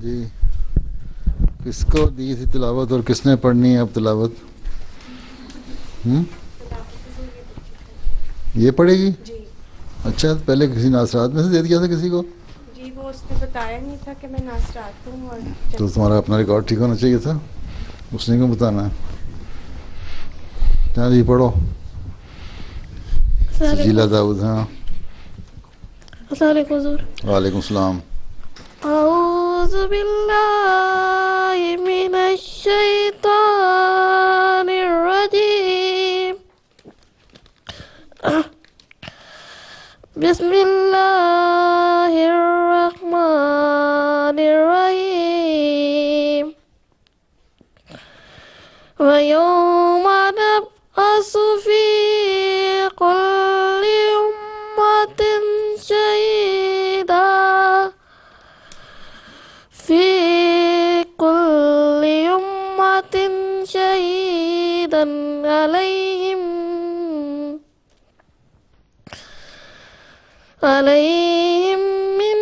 جی کس کو دی تھی تلاوت اور کس نے پڑھنی ہے اب تلاوت؟ یہ پڑھے گی؟ جی اچھا پہلے کسی ناصرات میں سے دے دیا تھا کسی کو؟ جی وہ اس نے بتایا نہیں تھا کہ میں ناصرات ہوں اور تو تمہارا اپنا ریکارڈ ٹھیک ہونا چاہیے تھا، اس نے کیوں بتانا ہے؟ ہاں جی پڑھو. سجیلا داؤد. ہاں السلام علیکم حضور. وعلیکم السلام. اعوذ باللہ من الشیطان الرجیم. بسم اللہ الرحمن الرحیم. وَيَوْمَ نَبْعَثُ فِي كُلِّ أُمَّةٍ شَهِيدًا عَلَيْهِمْ مِنْ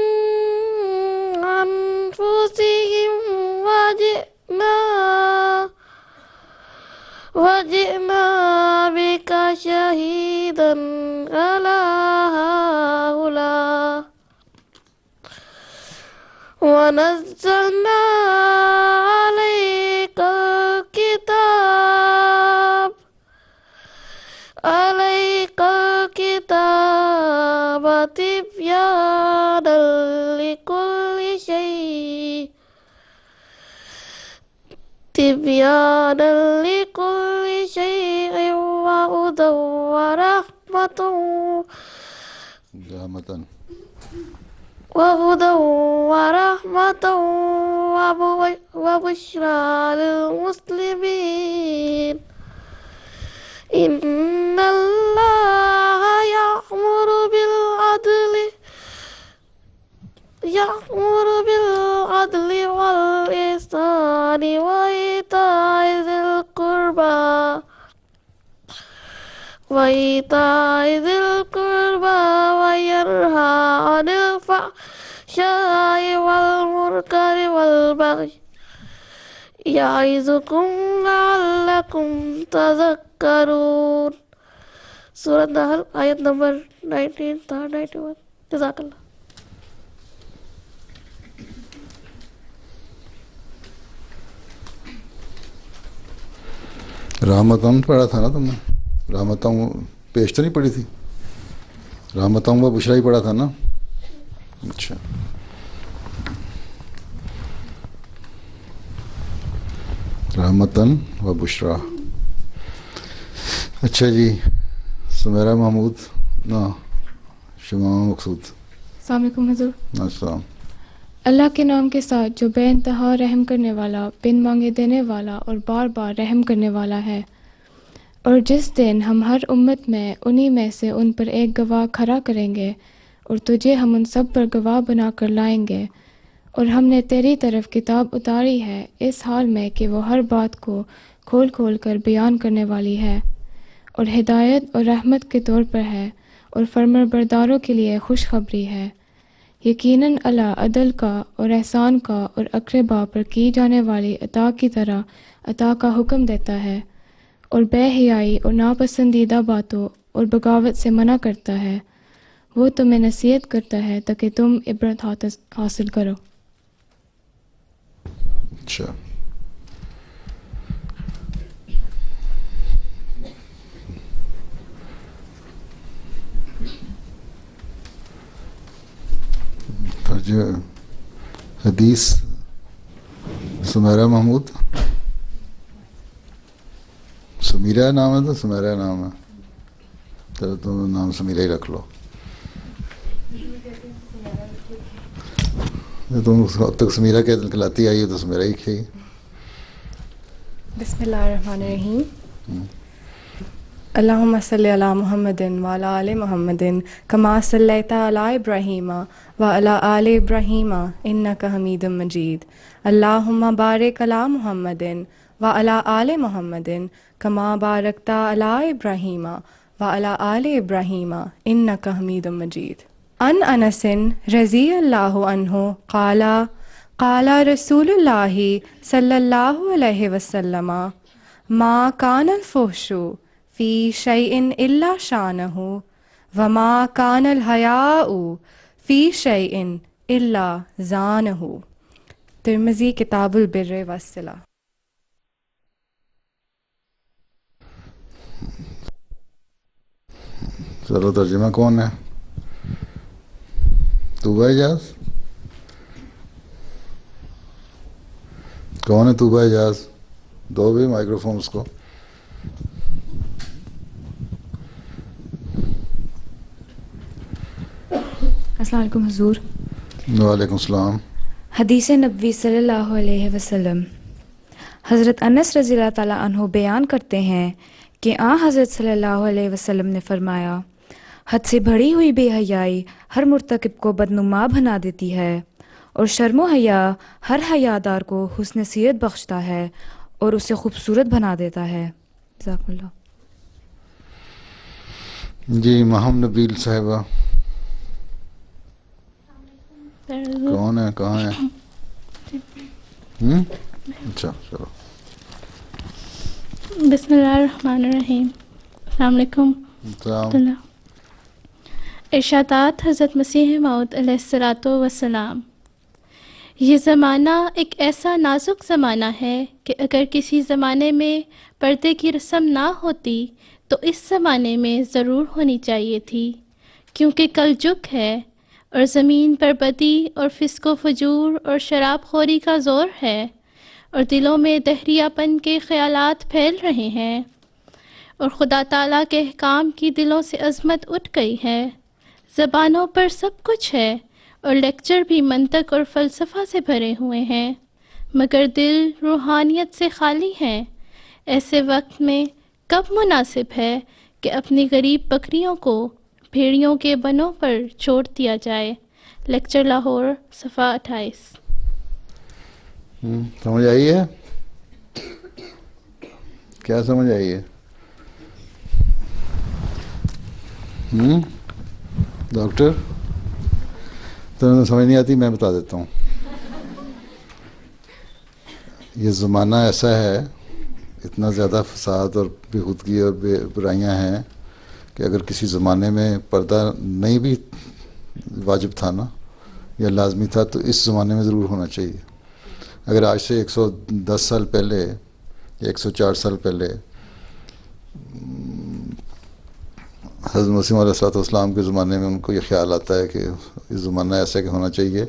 أَنفُسِهِمْ وَجِئْنَا بِكَ شَهِيدًا عَلَى هَؤُلَاءِ وَنَزَّلْنَا عَلَيْكَ الْكِتَابَ تِبْيَانًا لِكُلِّ شَيْءٍ وَهُدًى وَرَحْمَةً وَبُشْرَى لِلْمُسْلِمِينَ. إِنَّ اللَّهَ يَأْمُرُ بِالْعَدْلِ وَالْإِحْسَانِ وَإِيتَاءِ ذِي الْقُرْبَى وَيَنْهَى عَنِ الْفَحْشَاءِ وَالْمُنكَرِ وَالْبَغْيِ يَعِظُكُمْ لَعَلَّكُمْ تَذَكَّرُونَ. سورۃ نحل آیت نمبر 19 تا 91. جزاک اللہ. رحمتاً پڑھا تھا نا تم نے؟ رحمتاً پیش تو نہیں پڑھی تھی؟ رحمتاً و بشرا ہی پڑھا تھا نا؟ اچھا رحمتاً و بشرا. اچھا جی سمیرہ محمود نا شمامہ مقصود. السلام علیکم حضور. السلام. اللہ کے نام کے ساتھ جو بے انتہا رحم کرنے والا، بن مانگے دینے والا اور بار بار رحم کرنے والا ہے. اور جس دن ہم ہر امت میں انہی میں سے ان پر ایک گواہ کھڑا کریں گے اور تجھے ہم ان سب پر گواہ بنا کر لائیں گے. اور ہم نے تیری طرف کتاب اتاری ہے اس حال میں کہ وہ ہر بات کو کھول کھول کر بیان کرنے والی ہے اور ہدایت اور رحمت کے طور پر ہے اور فرمانبرداروں کے لیے خوشخبری ہے. یقیناً اللہ عدل کا اور احسان کا اور اقربا پر کی جانے والی عطا کی طرح عطا کا حکم دیتا ہے اور بے حیائی اور ناپسندیدہ باتوں اور بغاوت سے منع کرتا ہے. وہ تمہیں نصیحت کرتا ہے تاکہ تم عبرت حاصل کرو. اچھا حدیث سمیرہ محمود. سمیرہ نام ہے تو سمیرہ نام ہے، چلو تم نام سمیرہ ہی رکھ لو. تم اب تک سمیرہ کہلاتی آئی ہے تو سمیرہ ہی کہیے. بسم اللہ الرحمن الرحیم. اللہم صلی علی محمد وعلی آل محمد کما صلیت علی ابراہیم وعلی آل ابراہیم انک حمید مجید. اللہم بارک علی محمد وعلی آل محمد کما بارکت علی ابراہیم وعلی آل ابراہیم انک حمید مجید. ان انس رضی اللہ عنہ قال قال رسول اللہ صلی اللہ علیہ وسلم ما کان الفحش فی شیء الا شانہ وما کان الحیاء فی شیء الا زانہ. ترمذی کتاب البر والصلہ. چلو ترجمہ کون ہے؟ طوبہ اجاز. کون ہے طوبہ اجاز؟ دو بھی مائکرو فون اس کو. السلام علیکم حضور. وعلیکم السلام. حدیث نبوی صلی اللہ علیہ وسلم. حضرت انس رضی اللہ تعالیٰ عنہ بیان کرتے ہیں کہ حضرت صلی اللہ علیہ وسلم نے فرمایا، حد سے بڑھی ہوئی بے حیائی ہر مرتکب کو بدنما بنا دیتی ہے، اور شرم و حیا ہر حیادار کو حسن سیرت بخشتا ہے اور اسے خوبصورت بنا دیتا ہے. جزاک اللہ. جی مہم نبیل صاحبہ کون ہے؟ کہاں ہے؟ اچھا چلو. بسم اللہ الرحمن الرحیم. السلام علیکم. السلام. ارشادات حضرت مسیح موعود علیہ الصلوۃ والسلام. یہ زمانہ ایک ایسا نازک زمانہ ہے کہ اگر کسی زمانے میں پردے کی رسم نہ ہوتی تو اس زمانے میں ضرور ہونی چاہیے تھی، کیونکہ کل جگ ہے اور زمین پر بدی اور فسق و فجور اور شراب خوری کا زور ہے، اور دلوں میں دہریہ پن کے خیالات پھیل رہے ہیں، اور خدا تعالیٰ کے احکام کی دلوں سے عظمت اٹھ گئی ہے. زبانوں پر سب کچھ ہے اور لیکچر بھی منطق اور فلسفہ سے بھرے ہوئے ہیں، مگر دل روحانیت سے خالی ہیں. ایسے وقت میں کب مناسب ہے کہ اپنی غریب بکریوں کو بھیڑیوں کے بنوں پر چھوڑ دیا جائے. لیکچر لاہور صفحہ 28. سمجھ آئی ہے؟ کیا سمجھ آئی ہے؟ ڈاکٹر تمہیں سمجھ نہیں آتی، میں بتا دیتا ہوں. یہ زمانہ ایسا ہے، اتنا زیادہ فساد اور بےہودگی اور برائیاں ہیں کہ اگر کسی زمانے میں پردہ نہیں بھی واجب تھا نا یا لازمی تھا تو اس زمانے میں ضرور ہونا چاہیے. اگر آج سے 110 سال پہلے یا 104 سال پہلے حضرت مسیح علیہ الصلوۃ والسلام کے زمانے میں ان کو یہ خیال آتا ہے کہ یہ زمانہ ایسا کہ ہونا چاہیے،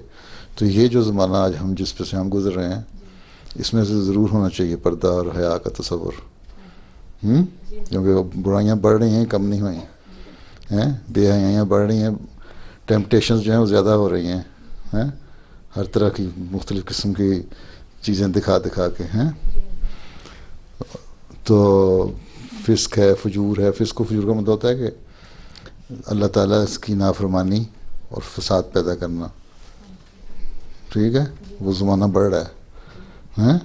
تو یہ جو زمانہ آج ہم جس پہ سے ہم گزر رہے ہیں اس میں سے ضرور ہونا چاہیے پردہ اور حیا کا تصور. کیونکہ برائیاں بڑھ رہی ہیں، کم نہیں ہوئی ہیں. بے حیائیاں بڑھ رہی ہیں، ٹیمپٹیشنز جو ہیں وہ زیادہ ہو رہی ہیں، ہر طرح کی مختلف قسم کی چیزیں دکھا کے ہیں. تو فسق ہے، فجور ہے. فسق و فجور کا مطلب ہوتا ہے کہ اللہ تعالیٰ اس کی نافرمانی اور فساد پیدا کرنا. ٹھیک ہے، وہ زمانہ بڑھ رہا ہے.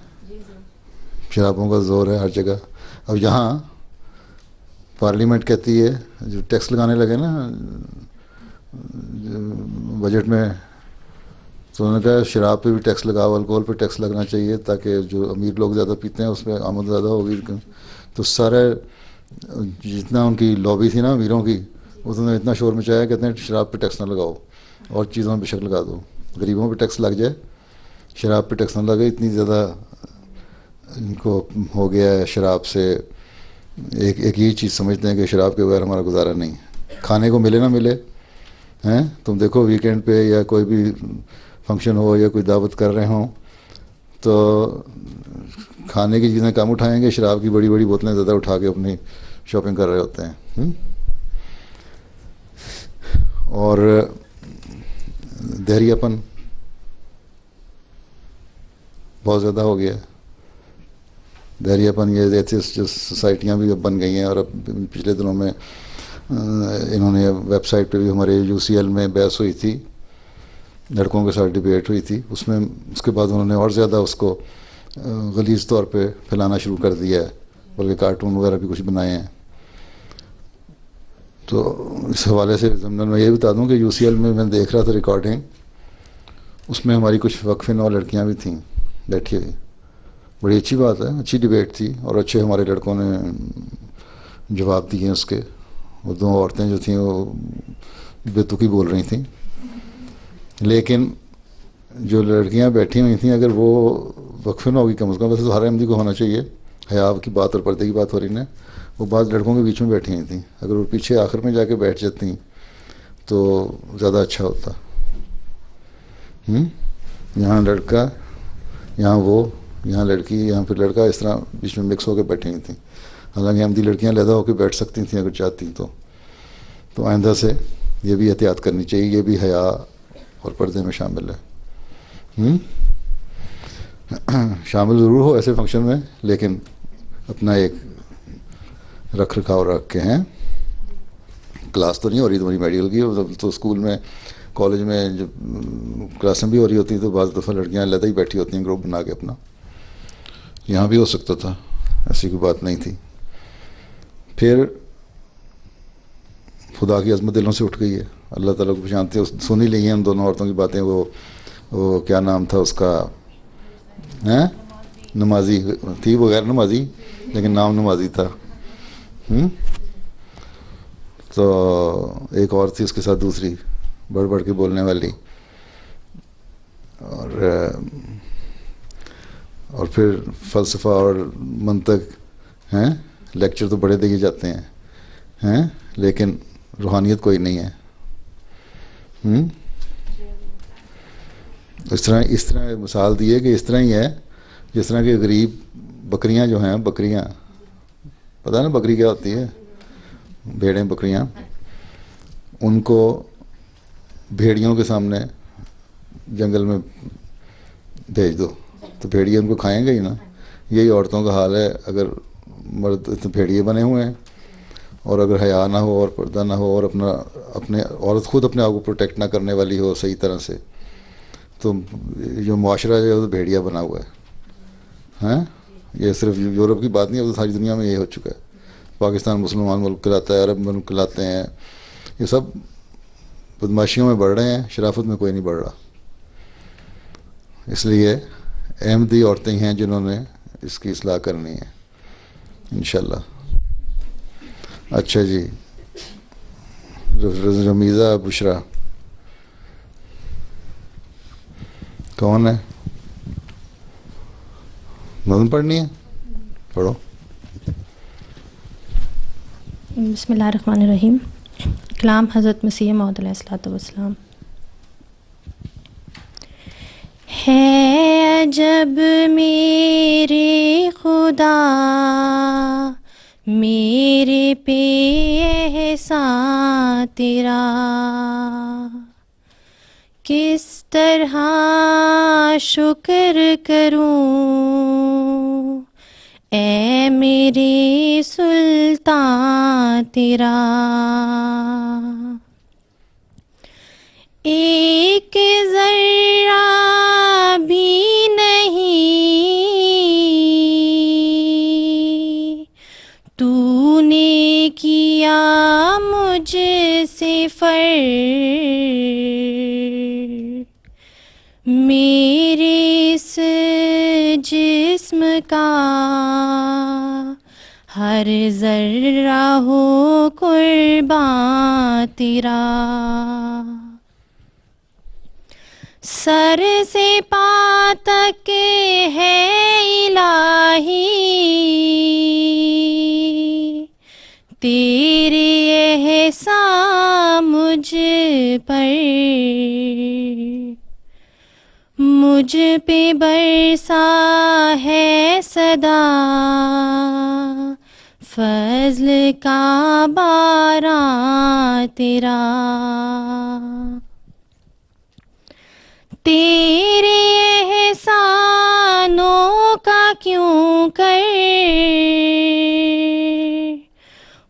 شرابوں کا زور ہے ہر جگہ. اب یہاں پارلیمنٹ کہتی ہے، جو ٹیکس لگانے لگے نا بجٹ میں، تو انہوں نے کہا شراب پہ بھی ٹیکس لگاؤ، الکوہول پہ ٹیکس لگنا چاہیے تاکہ جو امیر لوگ زیادہ پیتے ہیں اس پہ آمد زیادہ ہوگی. تو سارے جتنا ان کی لابی تھی نا امیروں کی، انہوں نے اتنا شور مچایا، کہتے ہیں شراب پہ ٹیکس نہ لگاؤ اور چیزوں پہ بے شک لگا دو. غریبوں پہ ٹیکس لگ جائے، شراب پہ ٹیکس نہ لگے. اتنی زیادہ ان کو ہو گیا ہے شراب سے. ایک یہ چیز سمجھتے ہیں کہ شراب کے بغیر ہمارا گزارا نہیں. کھانے کو ملے نہ ملے، تم دیکھو ویکینڈ پہ یا کوئی بھی فنکشن ہو یا کوئی دعوت کر رہے ہوں تو کھانے کی چیزیں کم اٹھائیں گے، شراب کی بڑی بڑی بوتلیں زیادہ اٹھا کے اپنی شاپنگ کر رہے ہوتے ہیں. اور دہریہ پن بہت زیادہ ہو گیا. دہریہ پن یہ ایسی جو سوسائٹیاں بھی اب بن گئی ہیں. اور اب پچھلے دنوں میں انہوں نے ویب سائٹ پہ بھی ہمارے UCL میں بحث ہوئی تھی، لڑکوں کے ساتھ ڈبیٹ ہوئی تھی. اس کے بعد انہوں نے اور زیادہ اس کو غلیظ طور پہ پھیلانا شروع کر دیا ہے، بلکہ کارٹون وغیرہ بھی کچھ بنائے ہیں. تو اس حوالے سے ضمن میں یہ بتا دوں کہ UCL میں دیکھ رہا تھا ریکارڈنگ، اس میں ہماری کچھ وقف 9 لڑکیاں بھی تھیں بیٹھی ہوئی. بڑی اچھی بات ہے, اچھی ڈبیٹ تھی اور اچھے ہمارے لڑکوں نے جواب دیے اس کے. وہ 2 عورتیں جو تھیں وہ بے تکی بول رہی تھیں, لیکن جو لڑکیاں بیٹھی ہوئی تھیں اگر وہ وقف 9 کی کم از کم, ویسے تو ہر احمدی کو ہونا چاہیے, حیا کی بات اور پردے کی بات ہو رہی نا, وہ بعض لڑکوں کے بیچ میں بیٹھی ہوئی تھیں, اگر وہ پیچھے آخر میں جا کے بیٹھ جاتی تو زیادہ اچھا ہوتا. یہاں لڑکا, یہاں وہ, یہاں لڑکی, یہاں پھر لڑکا, اس طرح بیچ میں مکس ہو کے بیٹھی ہوئی تھیں. حالانکہ احمدی لڑکیاں علیحدہ ہو کے بیٹھ سکتی تھیں اگر چاہتی تو آئندہ سے یہ بھی احتیاط کرنی چاہیے, یہ بھی حیا اور پردے میں شامل ہے. شامل ضرور ہو ایسے فنکشن میں, لیکن اپنا ایک رکھ رکھاؤ رکھ کے ہیں. کلاس تو نہیں ہو رہی تمہاری میڈیکل کی, تو اسکول میں کالج میں جب کلاسیں بھی ہو رہی ہوتی ہیں تو بعض دفعہ لڑکیاں علیحدہ ہی بیٹھی ہوتی ہیں گروپ بنا کے اپنا. یہاں بھی ہو سکتا تھا, ایسی کوئی بات نہیں تھی. پھر خدا کی عظمت دلوں سے اٹھ گئی ہے, اللہ تعالیٰ کو جانتے ہیں. سن ہی لی ہیں ان دونوں عورتوں کی باتیں. وہ کیا نام تھا اس کا, نمازی تھی وہ, غیر نمازی لیکن نام نمازی تھا. تو ایک اور تھی اس کے ساتھ دوسری بڑھ بڑھ کے بولنے والی, اور پھر فلسفہ اور منطق ہیں, لیکچر تو بڑے دیے جاتے ہیں لیکن روحانیت کوئی نہیں ہے. اس طرح مثال دی ہے کہ اس طرح ہی ہے جس طرح کہ غریب بکریاں جو ہیں, بکریاں پتہ ہے نا بکری کیا ہوتی ہے, بھیڑیں بکریاں, ان کو بھیڑیوں کے سامنے جنگل میں بھیج دو تو بھیڑیے ان کو کھائیں گے ہی نا. یہی عورتوں کا حال ہے, اگر مرد بھیڑیے بنے ہوئے ہیں اور اگر حیا نہ ہو اور پردہ نہ ہو اور اپنے عورت خود اپنے آپ کو پروٹیکٹ نہ کرنے والی ہو صحیح طرح سے, تو جو معاشرہ ہے وہ بھیڑیا بنا ہوا ہے. یہ صرف یورپ کی بات نہیں ہے, ساری دنیا میں یہ ہو چکا ہے. پاکستان مسلمان ملک کہلاتا ہے, عرب ملک کہلاتے ہیں, یہ سب بدماشیوں میں بڑھ رہے ہیں, شرافت میں کوئی نہیں بڑھ رہا. اس لیے احمدی عورتیں ہیں جنہوں نے اس کی اصلاح کرنی ہے انشاءاللہ. اچھا جی, رمیزہ بشرا کون ہے؟ نظم پڑھنی ہے, پڑھو. بسم اللہ الرحمن الرحیم. کلام حضرت مسیح موعود علیہ الصلوۃ والسلام. ہے عجب میرے خدا میرے پہ احسان تیرا, کس طرح شکر کروں اے میرے سلطان تیرا. ایک ذرہ بھی نہیں تو نے کیا مجھ سے فرق, میرے اس جسم کا ہر ذرہ ہو قربان تیرا. سر سے پا تک ہے الہی تیرے احسان مجھ پر, مجھ پہ برسا ہے صدا فضل کا باران تیرا. تیرے احسانوں کا کیوں کر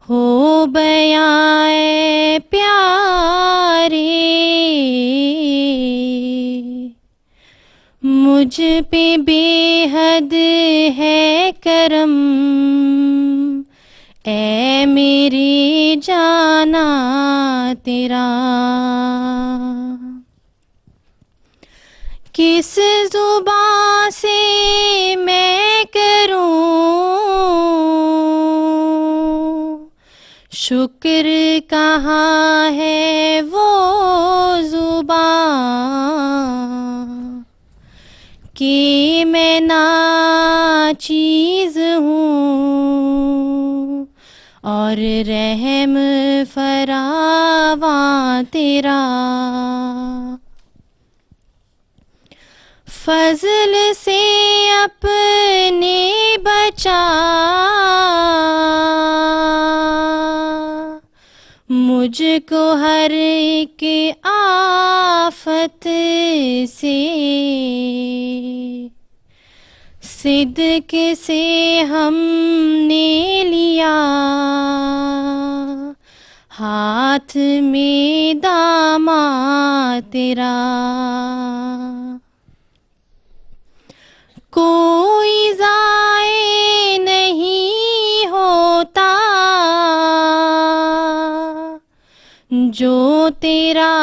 ہو بیاں اے پیارے, مجھ پہ بے حد ہے کرم اے میری جانا تیرا. کس زبان سے میں کروں شکر، کہاں ہے وہ زبان کہ میں ناچیز ہوں اور رحم فراواں تیرا، فضل سے اپنے بچا مجھ کو ہر ایک آفت سے، صدق سے ہم نے لیا ہاتھ میں داماد تیرا، کوئی ضائع نہیں ہوتا جو تیرا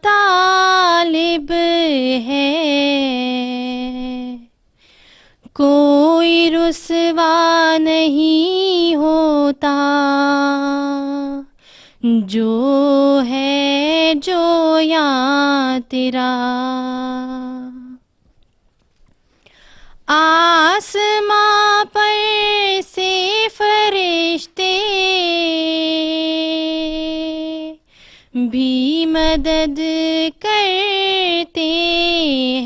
طالب ہے، کوئی رسوا نہیں ہوتا جو ہے جو یا تیرا، آسماں پر سے فرشتے بھی مدد کرتے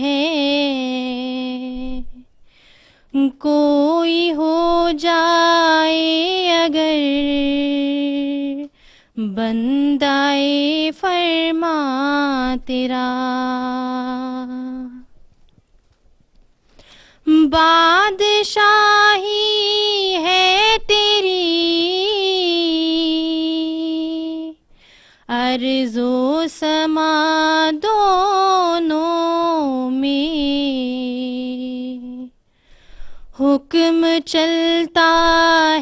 ہیں، کوئی ہو جائے اگر بندائے فرما تیرا، بادشاہی ہے تیری ارض و سما دونوں میں، حکم چلتا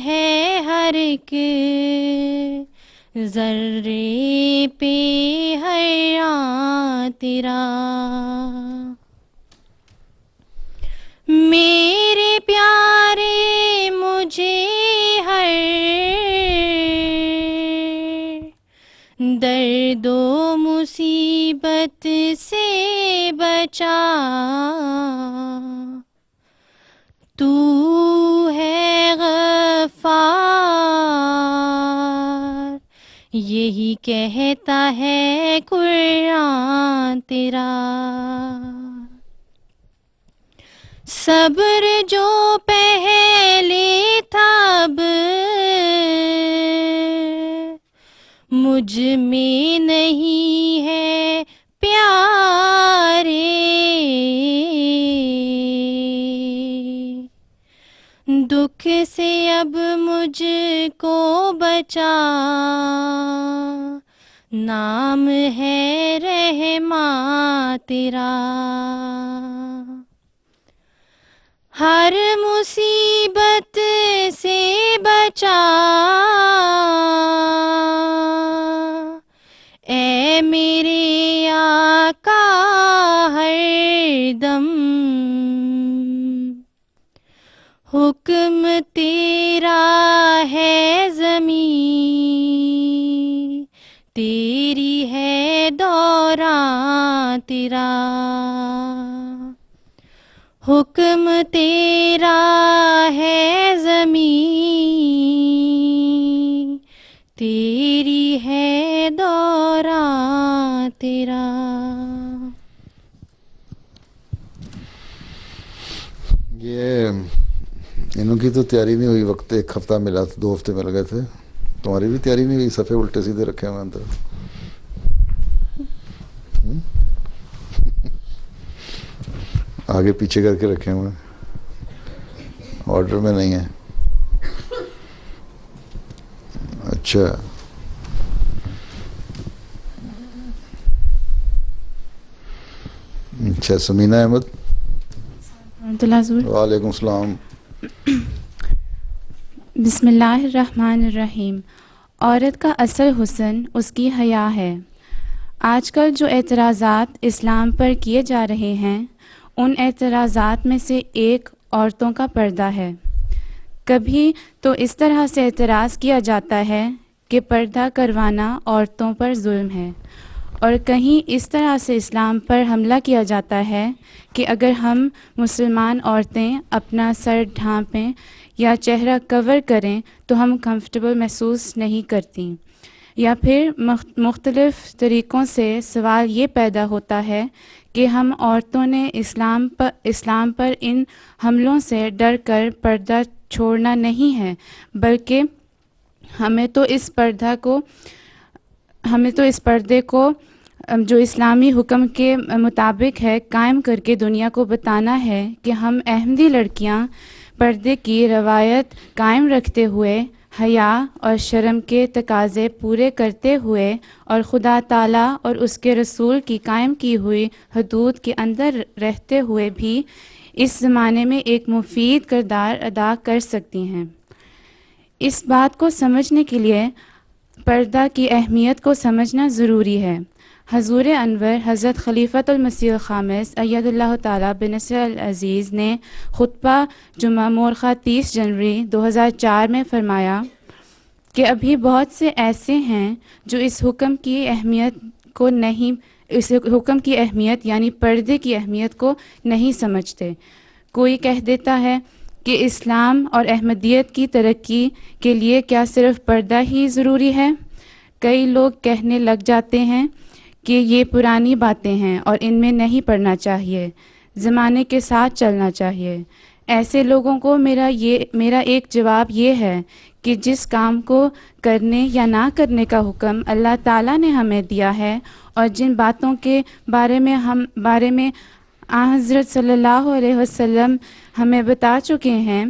ہے ہر ایک ذرے پہ ہر آن تیرا، میرے پیارے مجھے ہر درد و مصیبت سے بچا، تو ہے غفار یہی کہتا ہے قرآن تیرا، صبر جو پہلے تھا اب مجھ میں نہیں ہے پیارے، دکھ سے اب مجھ کو بچا، نام ہے رحماں تیرا، ہر مصیبت سے بچا اے میرے آقا ہر دم، حکم تیرا ہے زمین تیری ہے دوران تیرا، حکم تیرا ہے زمین تیری ہے دوران تیرا۔ یہ انہوں کی تو تیاری نہیں ہوئی، وقت ایک ہفتہ ملا تھا، 2 ہفتے مل گئے تھے، تمہاری بھی تیاری نہیں ہوئی، صفحے الٹے سیدھے رکھے ہوئے اندر، آگے پیچھے کر کے رکھے ہوئے، آرڈر میں نہیں ہے۔ اچھا اچھا، سمینہ احمد، وعلیکم السلام۔ بسم اللہ الرحمن الرحیم۔ عورت کا اصل حسن اس کی حیا ہے۔ آج کل جو اعتراضات اسلام پر کیے جا رہے ہیں ان اعتراضات میں سے ایک عورتوں کا پردہ ہے۔ کبھی تو اس طرح سے اعتراض کیا جاتا ہے کہ پردہ کروانا عورتوں پر ظلم ہے، اور کہیں اس طرح سے اسلام پر حملہ کیا جاتا ہے کہ اگر ہم مسلمان عورتیں اپنا سر ڈھانپیں یا چہرہ کور کریں تو ہم کمفرٹیبل محسوس نہیں کرتیں، یا پھر مختلف طریقوں سے سوال یہ پیدا ہوتا ہے کہ ہم عورتوں نے اسلام پر ان حملوں سے ڈر کر پردہ چھوڑنا نہیں ہے، بلکہ ہمیں تو اس پردے کو جو اسلامی حکم کے مطابق ہے قائم کر کے دنیا کو بتانا ہے کہ ہم احمدی لڑکیاں پردے کی روایت قائم رکھتے ہوئے حیا اور شرم کے تقاضے پورے کرتے ہوئے اور خدا تعالیٰ اور اس کے رسول کی قائم کی ہوئی حدود کے اندر رہتے ہوئے بھی اس زمانے میں ایک مفید کردار ادا کر سکتی ہیں۔ اس بات کو سمجھنے کے لیے پردہ کی اہمیت کو سمجھنا ضروری ہے۔ حضور انور حضرت خلیفۃ المسیح الخامس اید اللہ تعالیٰ بنصر العزیز نے خطبہ جمعہ مورخہ 30 جنوری 2004 میں فرمایا کہ ابھی بہت سے ایسے ہیں جو اس حکم کی اہمیت یعنی پردے کی اہمیت کو نہیں سمجھتے۔ کوئی کہہ دیتا ہے کہ اسلام اور احمدیت کی ترقی کے لیے کیا صرف پردہ ہی ضروری ہے؟ کئی لوگ کہنے لگ جاتے ہیں کہ یہ پرانی باتیں ہیں اور ان میں نہیں پڑھنا چاہیے، زمانے کے ساتھ چلنا چاہیے۔ ایسے لوگوں کو میرا ایک جواب یہ ہے کہ جس کام کو کرنے یا نہ کرنے کا حکم اللہ تعالیٰ نے ہمیں دیا ہے اور جن باتوں کے بارے میں حضرت صلی اللہ علیہ وسلم ہمیں بتا چکے ہیں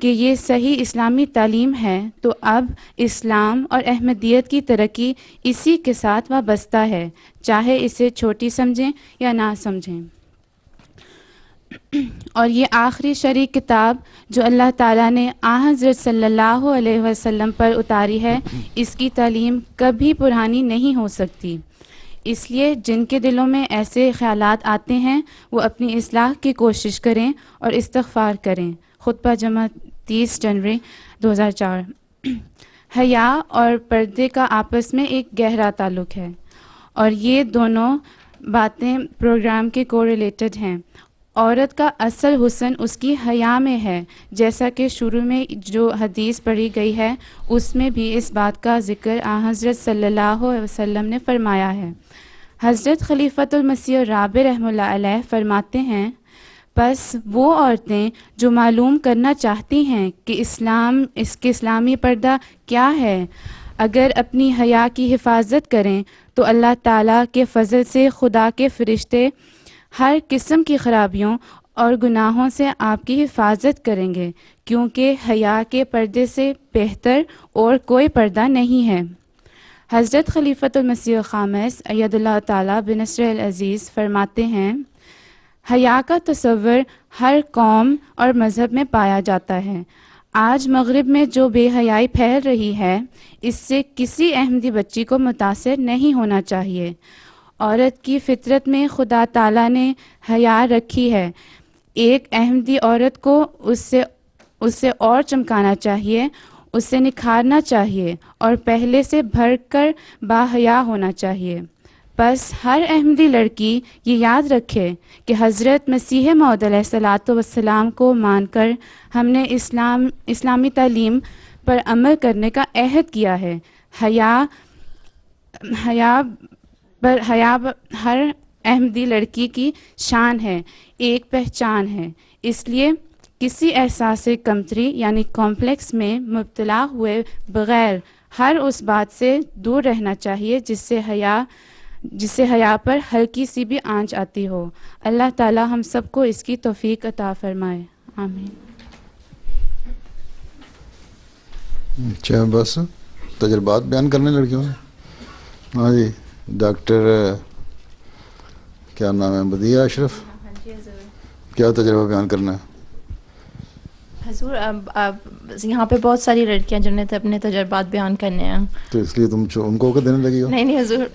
کہ یہ صحیح اسلامی تعلیم ہے، تو اب اسلام اور احمدیت کی ترقی اسی کے ساتھ وابستہ ہے، چاہے اسے چھوٹی سمجھیں یا نہ سمجھیں۔ اور یہ آخری شرعی کتاب جو اللہ تعالیٰ نے حضرت صلی اللہ علیہ وسلم پر اتاری ہے، اس کی تعلیم کبھی پرانی نہیں ہو سکتی۔ اس لیے جن کے دلوں میں ایسے خیالات آتے ہیں وہ اپنی اصلاح کی کوشش کریں اور استغفار کریں۔ خطبہ جمعہ 30 جنوری 2004۔ حیا اور پردے کا آپس میں ایک گہرا تعلق ہے، اور یہ دونوں باتیں پروگرام کے کو ریلیٹڈ ہیں۔ عورت کا اصل حسن اس کی حیا میں ہے، جیسا کہ شروع میں جو حدیث پڑھی گئی ہے اس میں بھی اس بات کا ذکر حضرت صلی اللہ علیہ وسلم نے فرمایا ہے۔ حضرت خلیفۃ المسیح الرابع رحمہ اللہ علیہ فرماتے ہیں، بس وہ عورتیں جو معلوم کرنا چاہتی ہیں کہ اسلامی پردہ کیا ہے، اگر اپنی حیا کی حفاظت کریں تو اللہ تعالیٰ کے فضل سے خدا کے فرشتے ہر قسم کی خرابیوں اور گناہوں سے آپ کی حفاظت کریں گے، کیونکہ حیا کے پردے سے بہتر اور کوئی پردہ نہیں ہے۔ حضرت خلیفۃ المسیح الخامس اید اللہ تعالیٰ بنصر العزیز فرماتے ہیں، حیا کا تصور ہر قوم اور مذہب میں پایا جاتا ہے۔ آج مغرب میں جو بے حیائی پھیل رہی ہے، اس سے کسی احمدی بچی کو متاثر نہیں ہونا چاہیے۔ عورت کی فطرت میں خدا تعالیٰ نے حیا رکھی ہے۔ ایک احمدی عورت کو اس سے اور چمکانا چاہیے، اس سے نکھارنا چاہیے اور پہلے سے بڑھ کر باحیا ہونا چاہیے۔ بس ہر احمدی لڑکی یہ یاد رکھے کہ حضرت مسیح موعود علیہ الصلوۃ والسلام کو مان کر ہم نے اسلامی تعلیم پر عمل کرنے کا عہد کیا ہے۔ حیا ہر احمدی لڑکی کی شان ہے، ایک پہچان ہے۔ اس لیے کسی احساس کمتری یعنی کمپلیکس میں مبتلا ہوئے بغیر ہر اس بات سے دور رہنا چاہیے جس سے حیا پر ہلکی سی بھی آنچ آتی ہو۔ اللہ تعالی ہم سب کو اس کی توفیق عطا فرمائے، آمین۔ اچھا، بس تجربات بیان کرنے لڑکیوں نے۔ ہاں جی، ڈاکٹر کیا نام ہے، بدیہ اشرف، کیا تجربہ بیان کرنا ہے؟ حضور اب یہاں پہ بہت ساری لڑکیاں جنہیں اپنے تجربات بیان کرنے ہیں، تو اس لیے تم ان کو دینے لگی ہو؟ نہیں حضور،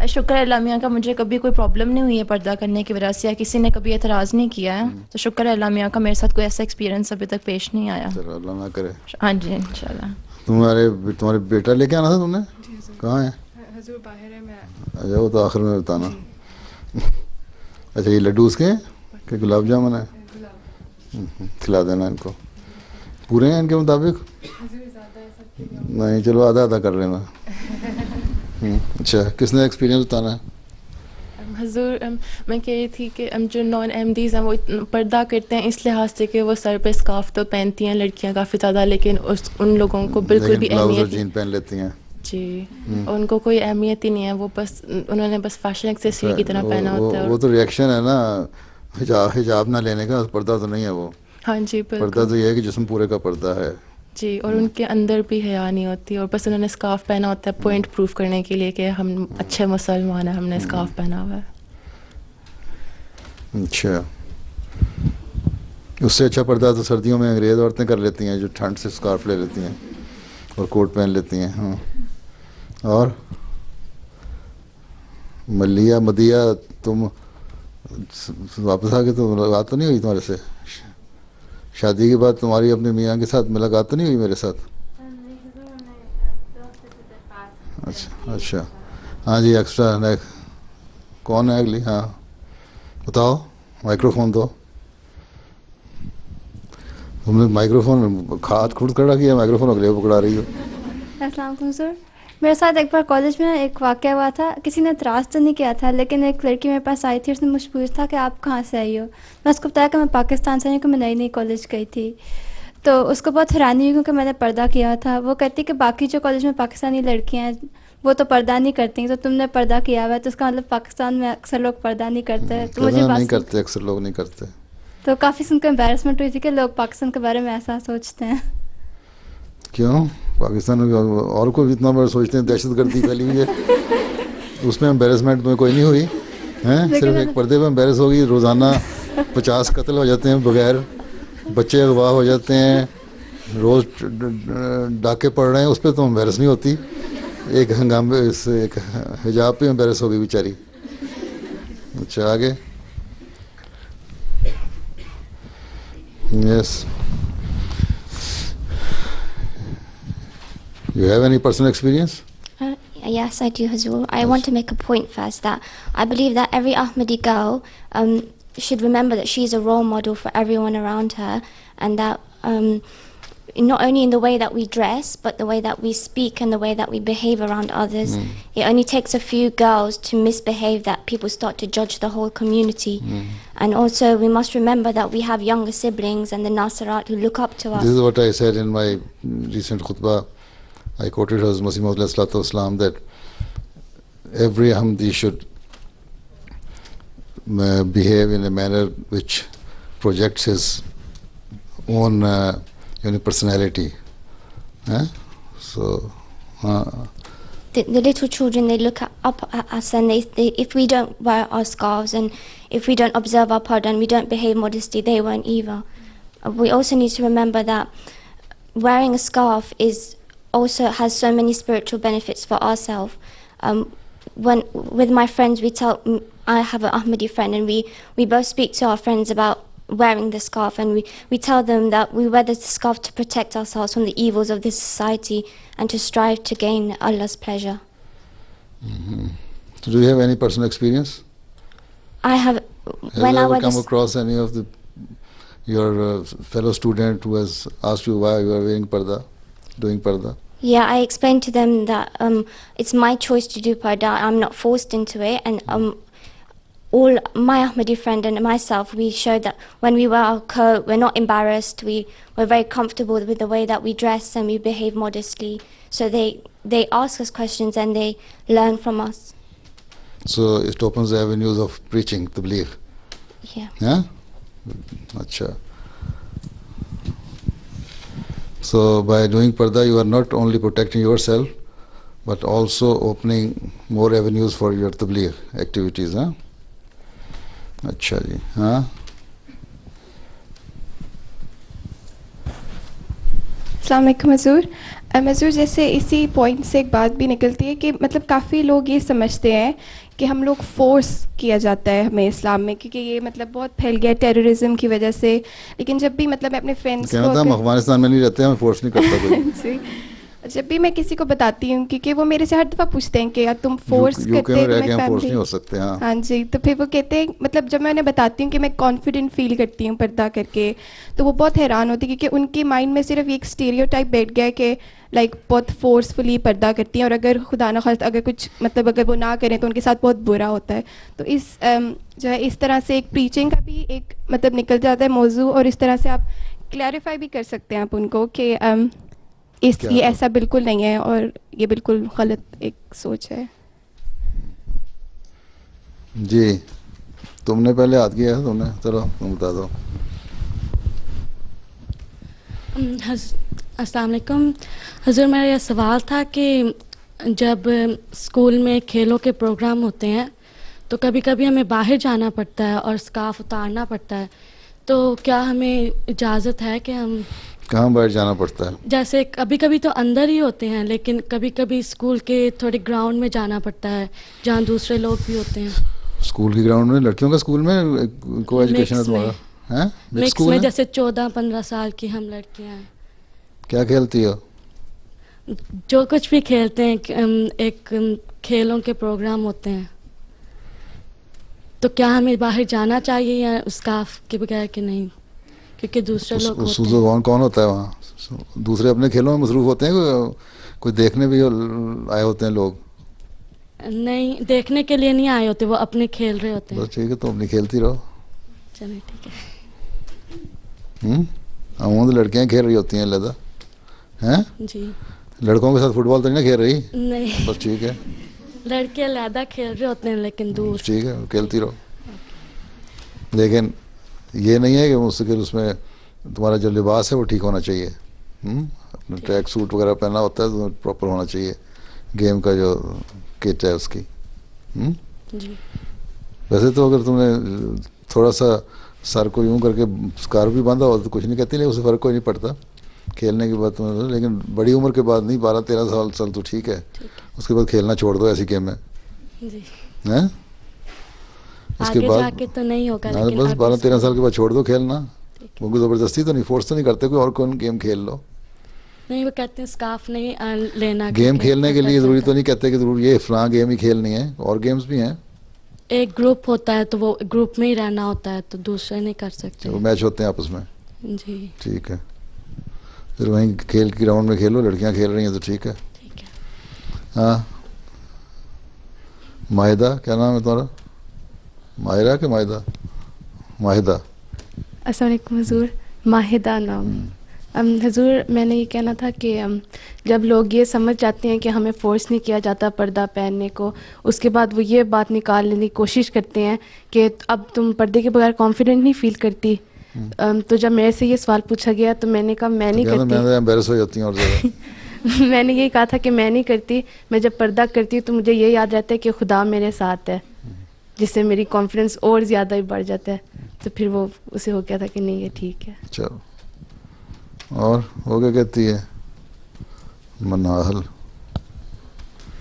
شکر ہے اللہ میاں کا مجھے کبھی کوئی پرابلم نہیں ہوئی ہے پردہ کرنے کی وجہ سے، یا کسی نے کبھی اعتراض نہیں کیا ہے، تو شکر ہے اللہ میاں کا میرے ساتھ کوئی ایسا ایکسپیرینس ابھی تک پیش نہیں آیا. چلو اللہ نہ کرے. ہاں جی انشاءاللہ. تمہارے بیٹا لے کے آنا تھا تم نے؟ کہاں ہے؟ حضور باہر ہے. میں اچھا وہ تو آخر میں بتانا. اچھا یہ لڈو اس کے ہیں کہ گلاب جامن ہے؟ کھلا دینا ان کو. پورے ہیں ان کے مطابق؟ نہیں چلو آدھا آدھا کر لینا. اچھا کس نے ایکسپیرینس بتانا ہے؟ حضور میں کہہ رہی تھی کہ جو نان احمدیز ہیں وہ پردہ کرتے ہیں اس لحاظ سے کہ وہ سر پہ اسکارف تو پہنتی ہیں لڑکیاں کافی زیادہ، لیکن ان لوگوں کو بالکل بھی بلاؤز اور اہمیت جین پہن لیتی ہیں. جی ان کو کوئی اہمیت ہی نہیں ہے، وہ بس انہوں نے بس فیشن ایکسیسری کی طرح پہنا ہوتا ہے. وہ تو ریئیکشن ہے نا حجاب نہ لینے کا، پردہ تو نہیں ہے وہ. ہاں جی پردہ بالکل تو یہ ہے کہ جسم پورے کا پردہ ہے. جی، اور ان کے اندر بھی حیا نہیں ہوتی، اور بس انہوں نے اسکارف پہنا ہوتا ہے پوائنٹ پروف کرنے کے لیے کہ ہم اچھے مسلمان ہیں، ہم نے اسکارف پہنا ہوا ہے. اچھا اس سے اچھا پردہ تو سردیوں میں انگریز عورتیں کر لیتی ہیں جو ٹھنڈ سے اسکارف لے لیتی ہیں اور کوٹ پہن لیتی ہیں. ہاں اور مدیہ تم واپس آ کے تو ملاقات تو نہیں ہوئی تمہارے سے؟ شادی کے بعد تمہاری اپنے میاں کے ساتھ ملاقات تو نہیں ہوئی میرے ساتھ؟ اچھا اچھا ہاں جی ایکسٹرا کون ہے اگلی؟ ہاں بتاؤ، مائکرو فون دو. تم نے مائکرو فون ہاتھ خود کھڑا کیا، مائکرو فون اگلے پکڑا رہی ہو. السلام علیکم سر. میرے ساتھ ایک بار کالج میں ایک واقعہ ہوا تھا. کسی نے اعتراض تو نہیں کیا تھا، لیکن ایک لڑکی میرے پاس آئی تھی، اس نے مجھ سے پوچھا تھا کہ آپ کہاں سے آئی ہو. میں اس کو بتایا کہ میں پاکستان سے آئی ہوں، کہ میں نئی نئی کالج گئی تھی. تو اس کو بہت حیرانی ہوئی کیونکہ میں نے پردہ کیا تھا. وہ کہتی کہ باقی جو کالج میں پاکستانی لڑکیاں ہیں وہ تو پردہ نہیں کرتی، تو تم نے پردہ کیا ہوا ہے، تو اس کا مطلب پاکستان میں اکثر لوگ پردہ نہیں کرتے. تو مجھے نہیں کرتے، اکثر لوگ نہیں کرتے. تو کافی سن کر امبیرسمنٹ ہوئی تھی کہ لوگ پاکستان کے بارے میں ایسا سوچتے ہیں. کیوں پاکستان میں اور کوئی اتنا بڑا سوچتے ہیں دہشت گردی پھیلی ہوئی ہے، اس میں امبیرسمنٹ میں کوئی نہیں ہوئی ہیں؟ صرف ایک پردے پہ امبیرس ہوگی. روزانہ 50 قتل ہو جاتے ہیں بغیر، بچے اغوا ہو جاتے ہیں، روز ڈاکے پڑ رہے ہیں، اس پہ تو امبیرس نہیں ہوتی. ایک ہنگامے سے ایک حجاب پہ امبیرس ہوگی بیچاری. اچھا آگے. یس You have any personal experience? Yes, I do, Hazur. I want to make a point first that I believe that every Ahmadi girl should remember that she is a role model for everyone around her, and that not only in the way that we dress, but the way that we speak and the way that we behave around others. It only takes a few girls to misbehave that people start to judge the whole community. And also we must remember that we have younger siblings and the Nasirat who look up to us. This is what I said in my recent khutbah. I quoted Hazrat Masih Maud alayhi salatu wasalam that every Ahmadi should behave in a manner which projects his own personality. So the little children, they look up at us, and they if we don't wear our scarves and if we don't observe our parda and we don't behave modesty, they won't either. We also need to remember that wearing a scarf also has so many spiritual benefits for ourselves. When with my friends, I have an Ahmadi friend, and we both speak to our friends about wearing the scarf, and we tell them that we wear the scarf to protect ourselves from the evils of this society and to strive to gain Allah's pleasure. So do you have any personal experience? I have. Have you ever come across any of your fellow student who has asked you why you are wearing parda, doing parda? Yeah, I explained to them that it's my choice to do parda. I'm not forced into it, and all my Ahmadi friend and myself, we showed that when we wear our coat, we're not embarrassed. We're very comfortable with the way that we dress and we behave modestly. So they ask us questions and they learn from us. So it opens the avenues of preaching, tabligh. Yeah. Yeah? Acha. So by doing parda, you are not only protecting yourself, but also opening more avenues for your tabligh activities. Huh? اچھا جی. ہاں السلام علیکم حضور. حضور جیسے اسی point سے ایک بات بھی نکلتی ہے کہ مطلب کافی لوگ یہ سمجھتے ہیں کہ ہم لوگ فورس کیا جاتا ہے ہمیں اسلام میں، کیونکہ یہ مطلب بہت پھیل گیا ہے ٹیررزم کی وجہ سے. لیکن جب بھی مطلب میں اپنے فرینڈس کو ہم افغانستان میں نہیں رہتے ہیں، ہم فورس نہیں کرتا کوئی. جی جب بھی میں کسی کو بتاتی ہوں کیونکہ وہ میرے سے ہر دفعہ پوچھتے ہیں کہ تم فورس کرتے ہو سکتے ہیں. ہاں جی، تو پھر وہ کہتے ہیں مطلب جب میں انہیں بتاتی ہوں کہ میں کانفیڈنٹ فیل کرتی ہوں پردہ کر کے، تو وہ بہت حیران ہوتی ہے کیونکہ ان کے مائنڈ میں صرف ایک اسٹیریو ٹائپ بیٹھ گیا ہے کہ لائک بہت فورسفلی پردہ کرتی ہیں، اور اگر خدا نخواستہ اگر کچھ مطلب اگر وہ نہ کریں تو ان کے ساتھ بہت برا ہوتا ہے. تو اس جو ہے اس طرح سے ایک پریچنگ کا بھی ایک مطلب نکل جاتا ہے موضوع، اور اس طرح سے آپ کلیریفائی بھی کر سکتے ہیں آپ ان کو کہ یہ ایسا بالکل نہیں ہے اور یہ بالکل غلط ایک سوچ ہے. جی تم نے پہلے ہاتھ کیا ہے، تم نے، چلو تم بتا دو. السلام علیکم حضور. میرا یہ سوال تھا کہ جب اسکول میں کھیلوں کے پروگرام ہوتے ہیں تو کبھی کبھی ہمیں باہر جانا پڑتا ہے اور اسکارف اتارنا پڑتا ہے، تو کیا ہمیں اجازت ہے کہ ہم کہاں باہر جانا پڑتا ہے؟ جیسے کبھی کبھی تو اندر ہی ہوتے ہیں، لیکن کبھی کبھی اسکول کے تھوڑے گراؤنڈ میں جانا پڑتا ہے جہاں دوسرے لوگ بھی ہوتے ہیں. اسکول کی گراؤنڈ میں؟ لڑکیوں کا اسکول میں کو ایجوکیشن ہے تمہارا؟ مکس میں جیسے 14-15 سال کی ہم لڑکیاں ہیں. کیا کھیلتی ہو؟ جو کچھ بھی کھیلتے ہیں، ایک کھیلوں کے پروگرام ہوتے ہیں، تو کیا ہمیں باہر جانا چاہیے یا اسکارف کے بغیر کہ نہیں؟ کیونکہ دوسرے لوگ ہوتے ہیں. کون ہوتا ہے وہاں؟ دوسرے اپنے کھیلوں میں مصروف ہوتے ہیں، کوئی دیکھنے بھی آئے ہوتے ہیں لوگ؟ نہیں، دیکھنے کے لیے نہیں آئے ہوتے، وہ اپنے کھیل رہے ہوتے ہیں. بس ٹھیک ہے، تم اپنی کھیلتی رہو. چلے ٹھیک ہے. عموماً لڑکیاں کھیل رہی ہوتی ہیں علیحدہ ہیں. جی لڑکوں کے ساتھ فٹ بال تو نہیں کھیل رہی؟ نہیں، بس ٹھیک ہے. لڑکے علیحدہ کھیل رہے ہوتے ہیں لیکن دور. ٹھیک ہے، کھیلتی رہو. لیکن یہ نہیں ہے کہ اس میں تمہارا جو لباس ہے وہ ٹھیک ہونا چاہیے. اپنا ٹریک سوٹ وغیرہ پہنا ہوتا ہے تو پراپر ہونا چاہیے. گیم کا جو کٹ ہے اس کی. جی ویسے تو اگر تم نے تھوڑا سا سر کو یوں کر کے اسکارف بھی باندھا ہو تو کچھ نہیں کہتی، لیکن اس سے فرق کوئی نہیں پڑتا کھیلنے کی بات. لیکن بڑی عمر کے بعد نہیں، 12-13 سال تو ٹھیک ہے. اس کے بعد کھیلنا چھوڑ دو ایسی گیم میں. جی اس کے بعد کے تو نہیں ہوگا، بس 12-13 سال کے بعد چھوڑ دو کھیلنا. وہ زبردستی تو نہیں، فورس تو نہیں کرتے کوئی اور کون گیم کھیل لو. نہیں، وہ کہتے ہیں اسکارف نہیں لینا. گیم کھیلنے کے لیے ضروری تو نہیں کہتے کہ ضرور یہ فلاں گیم ہی کھیلنی ہے، اور گیمز بھی ہیں. ایک گروپ ہوتا ہے تو وہ گروپ میں ہی رہنا ہوتا ہے، تو دوسرے نہیں کر سکتے. وہ میچ ہوتے ہیں آپس میں. جی ٹھیک ہے، پھر وہیں کھیل کی گراؤنڈ میں کھیلو. لڑکیاں کھیل رہی ہیں تو ٹھیک ہے. ٹھیک ہے. ہاں ماہدہ، کیا نام ہے تمہارا؟ ماہرہ کہ ماہدہ؟ ماہدہ. السلام علیکم حضور. ماہدہ نام. حضور میں نے یہ کہنا تھا کہ جب لوگ یہ سمجھ جاتے ہیں کہ ہمیں فورس نہیں کیا جاتا پردہ پہننے کو، اس کے بعد وہ یہ بات نکال لینے کی کوشش کرتے ہیں کہ اب تم پردے کے بغیر کانفیڈنٹ نہیں فیل کرتی. تو جب میرے سے یہ سوال پوچھا گیا تو میں نے کہا میں نہیں کرتی. میں امبیرس ہو جاتی ہوں اور زیادہ. میں نے یہی کہا تھا کہ میں نہیں کرتی. میں جب پردہ کرتی ہوں تو مجھے یہ یاد رہتا ہے کہ خدا میرے ساتھ ہے، جس سے میری کانفیڈنس اور زیادہ ہی بڑھ جاتا ہے. تو پھر وہ اسے ہو گیا تھا کہ نہیں یہ ٹھیک ہے. چلو، اور وہ کیا کہتی ہے مناحل؟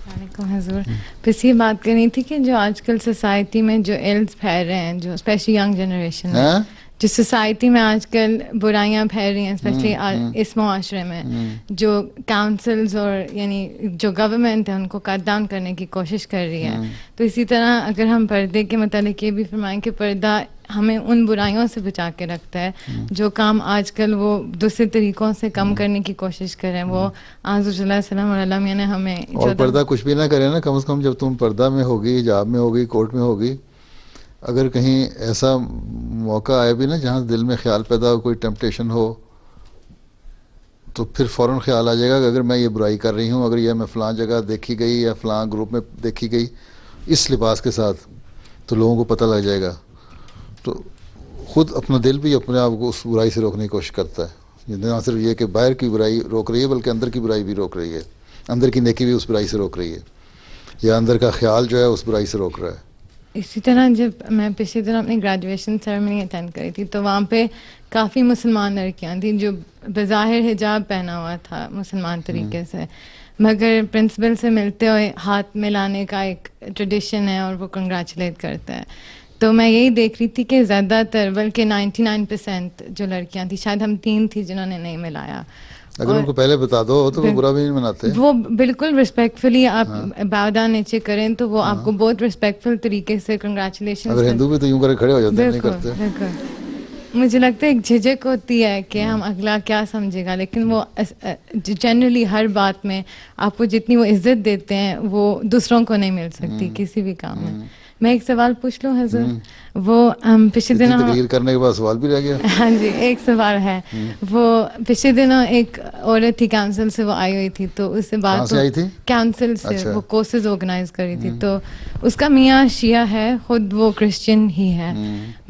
وعلیکم حضور. بس یہ بات کرنی تھی کہ جو آج کل سوسائٹی میں جو ایلز پھیل رہے ہیں، جو اسپیشلی ینگ جنریشن میں، جو سوسائٹی میں آج کل برائیاں پھیل رہی ہیں، اسپیشلی اس معاشرے میں، جو کاؤنسلز اور یعنی جو گورنمنٹ ہے ان کو کٹ ڈاؤن کرنے کی کوشش کر رہی ہے. تو اسی طرح اگر ہم پردے کے متعلق یہ بھی فرمائیں کہ پردہ ہمیں ان برائیوں سے بچا کے رکھتا ہے جو کام آج کل وہ دوسرے طریقوں سے کم کرنے کی کوشش کر رہے ہیں. وہ حضور صلی اللہ علیہ وسلم اور اللہ میاں نے ہمیں. اور پردہ کچھ بھی نہ کرے نا، کم از کم جب تم پردہ میں ہوگی، حجاب میں ہوگی، کوٹ میں ہوگی، اگر کہیں ایسا موقع آئے بھی نا جہاں دل میں خیال پیدا ہو، کوئی ٹیمپٹیشن ہو، تو پھر فوراً خیال آ جائے گا کہ اگر میں یہ برائی کر رہی ہوں، اگر یہ میں فلاں جگہ دیکھی گئی یا فلاں گروپ میں دیکھی گئی اس لباس کے ساتھ، تو لوگوں کو پتہ لگ جائے گا. تو خود اپنا دل بھی اپنے آپ کو اس برائی سے روکنے کی کوشش کرتا ہے. نہ صرف یہ کہ باہر کی برائی روک رہی ہے بلکہ اندر کی برائی بھی روک رہی ہے. اندر کی نیکی بھی اس برائی سے روک رہی ہے، یا اندر کا خیال جو ہے اس برائی سے روک رہا ہے. اسی طرح جب میں پچھلے دنوں اپنی گریجویشن سیریمنی اٹینڈ کری تھی تو وہاں پہ کافی مسلمان لڑکیاں تھیں جو بظاہر حجاب پہنا ہوا تھا مسلمان طریقے سے، مگر پرنسپل سے ملتے ہوئے ہاتھ ملانے کا ایک ٹریڈیشن ہے اور وہ کنگریچولیٹ کرتا ہے. تو میں یہی دیکھ رہی تھی کہ زیادہ تر بلکہ 99% جو لڑکیاں تھیں، شاید ہم 3 تھی جنہوں نے نہیں ملایا. اگر ان کو پہلے بتا دو تو وہ برا بھی نہیں مناتے. وہ بالکل رسپیکٹفلی آپ باؤ نیچے کریں تو وہ آپ کو بہت رسپیکٹفل طریقے سے کنگریچولیشن. اگر ہندو بھی تو یوں کرے کھڑے ہو جاتے ہیں، نہیں کرتے. بالکل مجھے لگتا ہے ایک جھجک ہوتی ہے کہ ہم اگلا کیا سمجھے گا، لیکن وہ جنرلی ہر بات میں آپ کو جتنی وہ عزت دیتے ہیں وہ دوسروں کو نہیں مل سکتی کسی بھی کام میں. میں ایک سوال پوچھ لوں حضرت؟ وہ پچھلے دنوں تقریر کرنے کے بعد سوال بھی رہ گیا. ہاں جی ایک سوال ہے. وہ پچھلے دنوں ایک عورت تھی کونسل سے، وہ آئی ہوئی تھی تو اس سے بات کونسل سے وہ کورسز آرگنائز کری تھی. تو اس کا میاں شیعہ ہے، خود وہ کرسچن ہی ہے،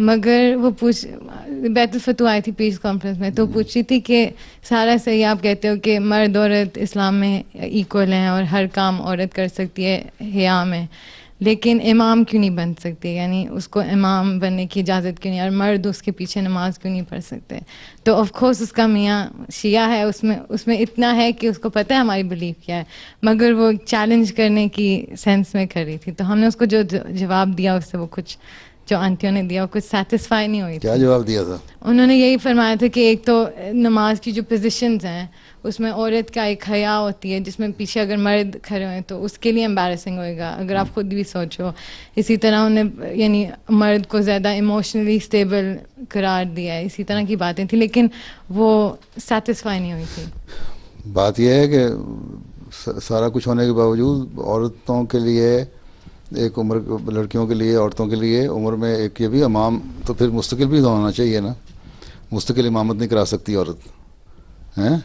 مگر وہ بیت الفتوح آئی تھی پیس کانفرنس میں تو پوچھ رہی تھی کہ سارا صحیح آپ کہتے ہو کہ مرد عورت اسلام میں ایکول ہیں اور ہر کام عورت کر سکتی ہے حیا میں، لیکن امام کیوں نہیں بن سکتے؟ یعنی اس کو امام بننے کی اجازت کیوں نہیں، اور مرد اس کے پیچھے نماز کیوں نہیں پڑھ سکتے؟ تو آف کورس اس کا میاں شیعہ ہے، اس میں اتنا ہے کہ اس کو پتہ ہے ہماری بلیف کیا ہے، مگر وہ چیلنج کرنے کی سینس میں کر رہی تھی. تو ہم نے اس کو جو جواب دیا اس سے وہ کچھ جو آنٹیوں نے دیا وہ کچھ سیٹسفائی نہیں ہوئی. کیا جواب دیا تھا؟ انہوں نے یہی فرمایا تھا کہ ایک تو نماز کی جو پوزیشنز ہیں اس میں عورت کا ایک حیا ہوتی ہے جس میں پیچھے اگر مرد کھڑے ہوئے تو اس کے لیے امبیرسنگ ہوئے گا اگر آپ خود بھی سوچو. اسی طرح انہیں یعنی مرد کو زیادہ ایموشنلی اسٹیبل قرار دیا ہے، اسی طرح کی باتیں تھیں، لیکن وہ سیٹسفائی نہیں ہوئی تھی. بات یہ ہے کہ سارا کچھ ہونے کے باوجود عورتوں کے لیے ایک عمر، لڑکیوں کے لیے عورتوں کے لیے عمر میں ایک یہ بھی امام تو پھر مستقل بھی ہونا چاہیے نا. مستقل امامت نہیں کرا سکتی عورت ہیں.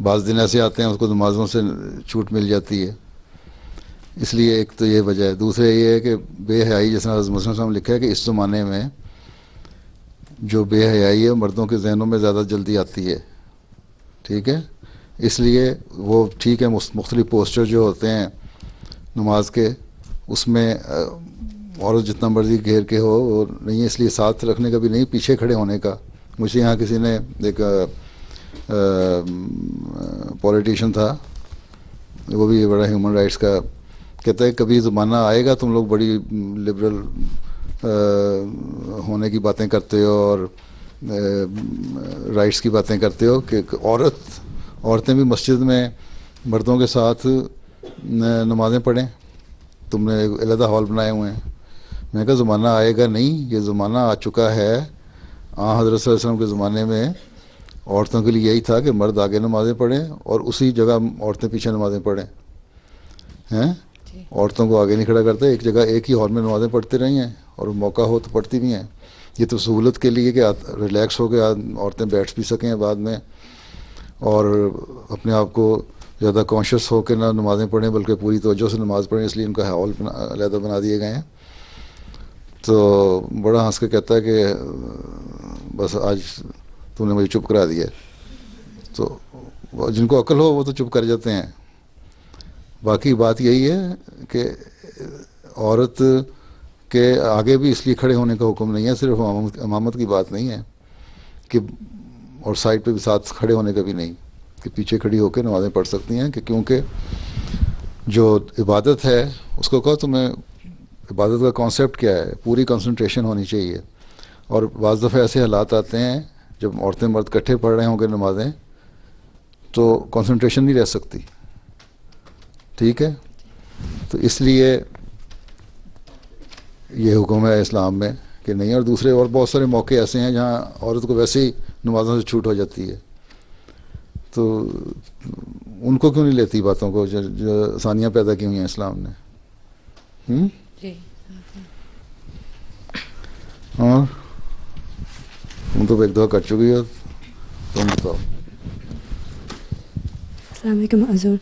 بعض دن ایسے آتے ہیں اس کو نمازوں سے چھوٹ مل جاتی ہے، اس لیے ایک تو یہ وجہ ہے. دوسرے یہ ہے کہ بے حیائی، جس طرح حضرت مسلم صاحب نے لکھا ہے کہ اس زمانے میں جو بے حیائی ہے مردوں کے ذہنوں میں زیادہ جلدی آتی ہے. ٹھیک ہے، اس لیے وہ ٹھیک ہے مختلف پوسچر جو ہوتے ہیں نماز کے اس میں عورت جتنا مرضی گھیر کے ہو وہ نہیں ہے، اس لیے ساتھ رکھنے کا بھی نہیں، پیچھے کھڑے ہونے کا. مجھے یہاں کسی نے ایک پولیٹیشین تھا، وہ بھی بڑا ہیومن رائٹس کا، کہتا ہے کبھی زمانہ آئے گا تم لوگ بڑی لبرل ہونے کی باتیں کرتے ہو اور رائٹس کی باتیں کرتے ہو کہ عورتیں بھی مسجد میں مردوں کے ساتھ نمازیں پڑھیں، تم نے علیحدہ ہال بنائے ہوئے ہیں. میں کہا زمانہ آئے گا نہیں، یہ زمانہ آ چکا ہے. حضرت صلی اللہ علیہ وسلم کے زمانے میں عورتوں کے لیے یہی تھا کہ مرد آگے نمازیں پڑھیں اور اسی جگہ عورتیں پیچھے نمازیں پڑھیں ہیں. عورتوں کو آگے نہیں کھڑا کرتے، ایک جگہ ایک ہی ہال میں نمازیں پڑھتی رہی ہیں اور موقع ہو تو پڑھتی بھی ہیں. یہ تو سہولت کے لیے کہ ریلیکس ہو کے عورتیں بیٹھ بھی سکیں بعد میں اور اپنے آپ کو زیادہ کانشیس ہو کے نہ نمازیں پڑھیں بلکہ پوری توجہ سے نماز پڑھیں، اس لیے ان کا ہال علیحدہ بنا دیے گئے ہیں. تو بڑا ہنس کے کہتا ہے کہ بس آج تم نے مجھے چپ کرا دیا. تو جن کو عقل ہو وہ تو چپ کر جاتے ہیں. باقی بات یہی ہے کہ عورت کے آگے بھی اس لیے کھڑے ہونے کا حکم نہیں ہے، صرف امامت کی بات نہیں ہے کہ اور سائڈ پہ بھی ساتھ کھڑے ہونے کا بھی نہیں کہ پیچھے کھڑی ہو کے نمازیں پڑھ سکتی ہیں، کہ کیونکہ جو عبادت ہے اس کو کہو تمہیں عبادت کا کانسیپٹ کیا ہے، پوری کنسنٹریشن ہونی چاہیے. اور بعض دفعہ ایسے حالات آتے ہیں جب عورتیں مرد اکٹھے پڑھ رہے ہوں گے نمازیں تو کنسنٹریشن نہیں رہ سکتی. ٹھیک ہے، تو اس لیے یہ حکم ہے اسلام میں کہ نہیں. اور دوسرے اور بہت سارے موقع ایسے ہیں جہاں عورت کو ویسے ہی نمازوں سے چھوٹ ہو جاتی ہے، تو ان کو کیوں نہیں لیتی باتوں کو جو آسانیاں پیدا کی ہوئی ہیں اسلام نے. جی اور تم تو ایک دفعہ کر چکی ہو، تم بتاؤ. السلام علیکم حضور.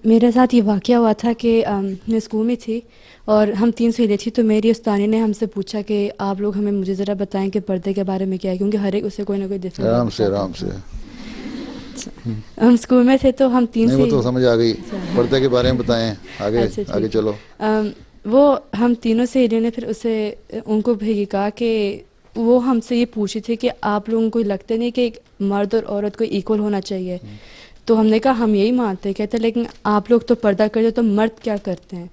میرے ساتھ یہ واقعہ ہوا تھا کہ میں اسکول میں تھی اور ہم 3 سہیلیاں تھیں، تو میری استانی نے ہم سے پوچھا کہ آپ لوگ ہمیں مجھے ذرا بتائیں کہ پردے کے بارے میں کیا ہے، کیونکہ ہر ایک اسے کوئی نہ کوئی ڈفرینٹ. آرام سے ہم اسکول میں تھے تو ہم 3 وہ تو سمجھ آ گئی. پردے کے بارے میں بتائیں، آگے چلو. وہ ہم تینوں سہیلیوں نے پھر اسے ان کو بھی کہا کہ وہ ہم سے یہ پوچھی تھی کہ آپ لوگوں کو لگتا نہیں کہ ایک مرد اور عورت کو ایکول ہونا چاہیے؟ تو ہم نے کہا ہم یہی مانتے ہیں. کہتے لیکن آپ لوگ تو پردہ کرتے تو مرد کیا کرتے ہیں؟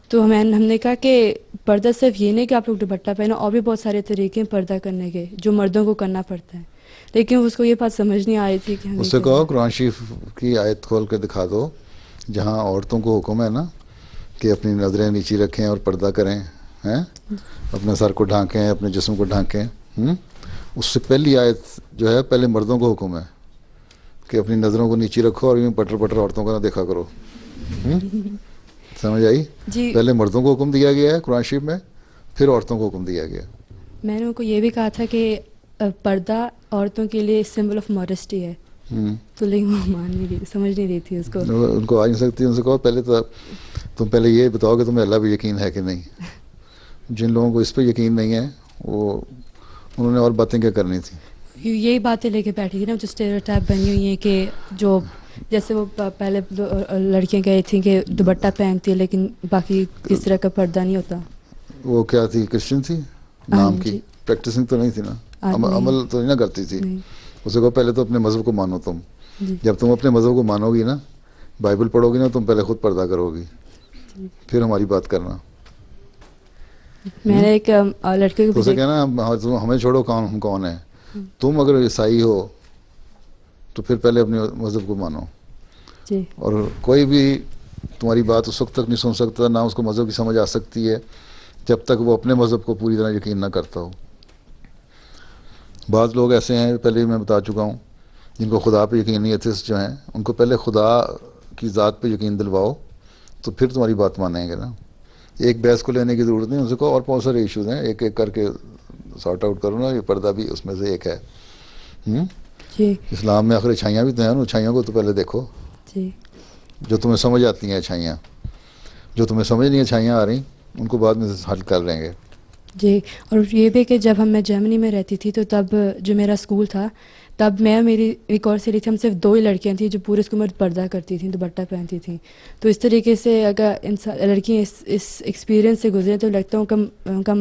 تو ہم نے کہا کہ پردہ صرف یہ نہیں کہ آپ لوگ دوپٹہ پہنو، اور بھی بہت سارے طریقے ہیں پردہ کرنے کے جو مردوں کو کرنا پڑتا ہے. لیکن اس کو یہ بات سمجھ نہیں آ رہی تھی کہ اس سے کہو قرآن شریف کی آیت کھول کے دکھا دو جہاں عورتوں کو حکم ہے نا کہ اپنی نظریں نیچی رکھیں اور پردہ کریں، ہیں اپنے سر کو ڈھانکیں، اپنے جسم کو ڈھانکیں. اس سے پہلی آیت جو ہے پہلے مردوں کو حکم ہے کہ اپنی نظروں کو نیچی رکھو اور یوں پٹر پٹر عورتوں کو نہ دیکھا کرو. سمجھ آئی؟ جی. پہلے مردوں کو حکم دیا گیا ہے قرآن شریف میں، پھر عورتوں کو حکم دیا گیا. میں نے ان کو یہ بھی کہا تھا کہ پردہ عورتوں کے لیے سمبل آف ماڈسٹی ہے، تو لیکن وہ مان نہیں رہی، سمجھ نہیں رہی تھی اس کو. ان کو آ نہیں سکتی. ان سے کہو پہلے تو تم پہلے یہ بتاؤ کہ تمہیں اللہ پہ یقین ہے کہ نہیں. جن لوگوں کو اس پہ یقین نہیں ہے وہ انہوں نے اور باتیں کیا کرنی تھی. یہی باتیں لے کے بیٹھی تھی نا جو اسٹیریوٹائپ بنی ہوئی ہیں کہ جو جیسے وہ پہلے لڑکیاں کہی تھیں کہ دوپٹہ پہنتی ہے لیکن باقی کس طرح کا پردہ نہیں ہوتا. وہ کیا تھی؟ کرسچن تھی نام کی، پریکٹسنگ تو نہیں تھی نا، عمل تو نہیں نہ کرتی تھی. اسے کہو پہلے تو اپنے مذہب کو مانو. تم جب تم اپنے مذہب کو مانو گی نا، بائبل پڑھو گی نا، تم پہلے خود پردہ کرو گی، پھر ہماری بات کرنا. میں نے ایک لڑکے کو اسے کہنا ہمیں چھوڑو ہم کون ہیں. تم اگر عیسائی ہو تو پھر پہلے اپنے مذہب کو مانو. اور کوئی بھی تمہاری بات اس وقت تک نہیں سن سکتا، نہ اس کو مذہب کی سمجھ آ سکتی ہے جب تک وہ اپنے مذہب کو پوری طرح یقین نہ کرتا ہو. بعض لوگ ایسے ہیں، پہلے ہی میں بتا چکا ہوں، جن کو خدا پہ یقین نہیں، ایتھسٹ جو ہیں، ان کو پہلے خدا کی ذات پہ یقین دلواؤ تو پھر تمہاری بات مانیں گے نا. ایک بحث کو لینے کی ضرورت نہیں. ان سے کہو اور بہت سارے ایشوز ہیں، ایک ایک کر کے سارٹ آؤٹ کرو نا. یہ پردہ بھی اس میں سے ایک ہے. اسلام میں آخر اچھائیاں بھی تو ہیں، اچھائیوں کو تو پہلے دیکھو جو تمہیں سمجھ آتی ہیں اچھائیاں. جو تمہیں سمجھ نہیں اچھائیاں آ رہی ان کو بعد میں حل کر لیں گے. جی. اور یہ بھی کہ جب میں جرمنی میں رہتی تھی تو تب جو میرا اسکول تھا تب میں میری ایک اور سہیلی تھی، ہم صرف 2 ہی لڑکیاں تھیں جو پورے اسکول میں پردہ کرتی تھیں، دوپٹہ پہنتی تھیں. تو اس طریقے سے اگر لڑکیاں اس ایکسپیرینس سے گزریں تو لگتا ہے ان کا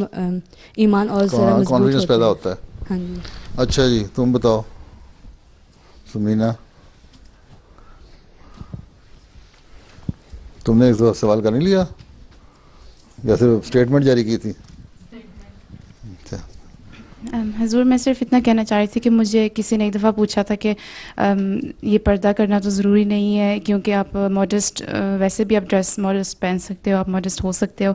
ایمان اور ذرا مضبوط پیدا ہوتا ہے. ہاں جی. اچھا جی، تم بتاؤ سمینا، تم نے ایک سوال کر نہیں لیا یا صرف اسٹیٹمنٹ جاری کی تھی؟ حضور میں صرف اتنا کہنا چاہ رہی تھی کہ مجھے کسی نے ایک دفعہ پوچھا تھا کہ یہ پردہ کرنا تو ضروری نہیں ہے کیونکہ آپ ماڈسٹ، ویسے بھی آپ ڈریس ماڈسٹ پہن سکتے ہو، آپ ماڈسٹ ہو سکتے ہو.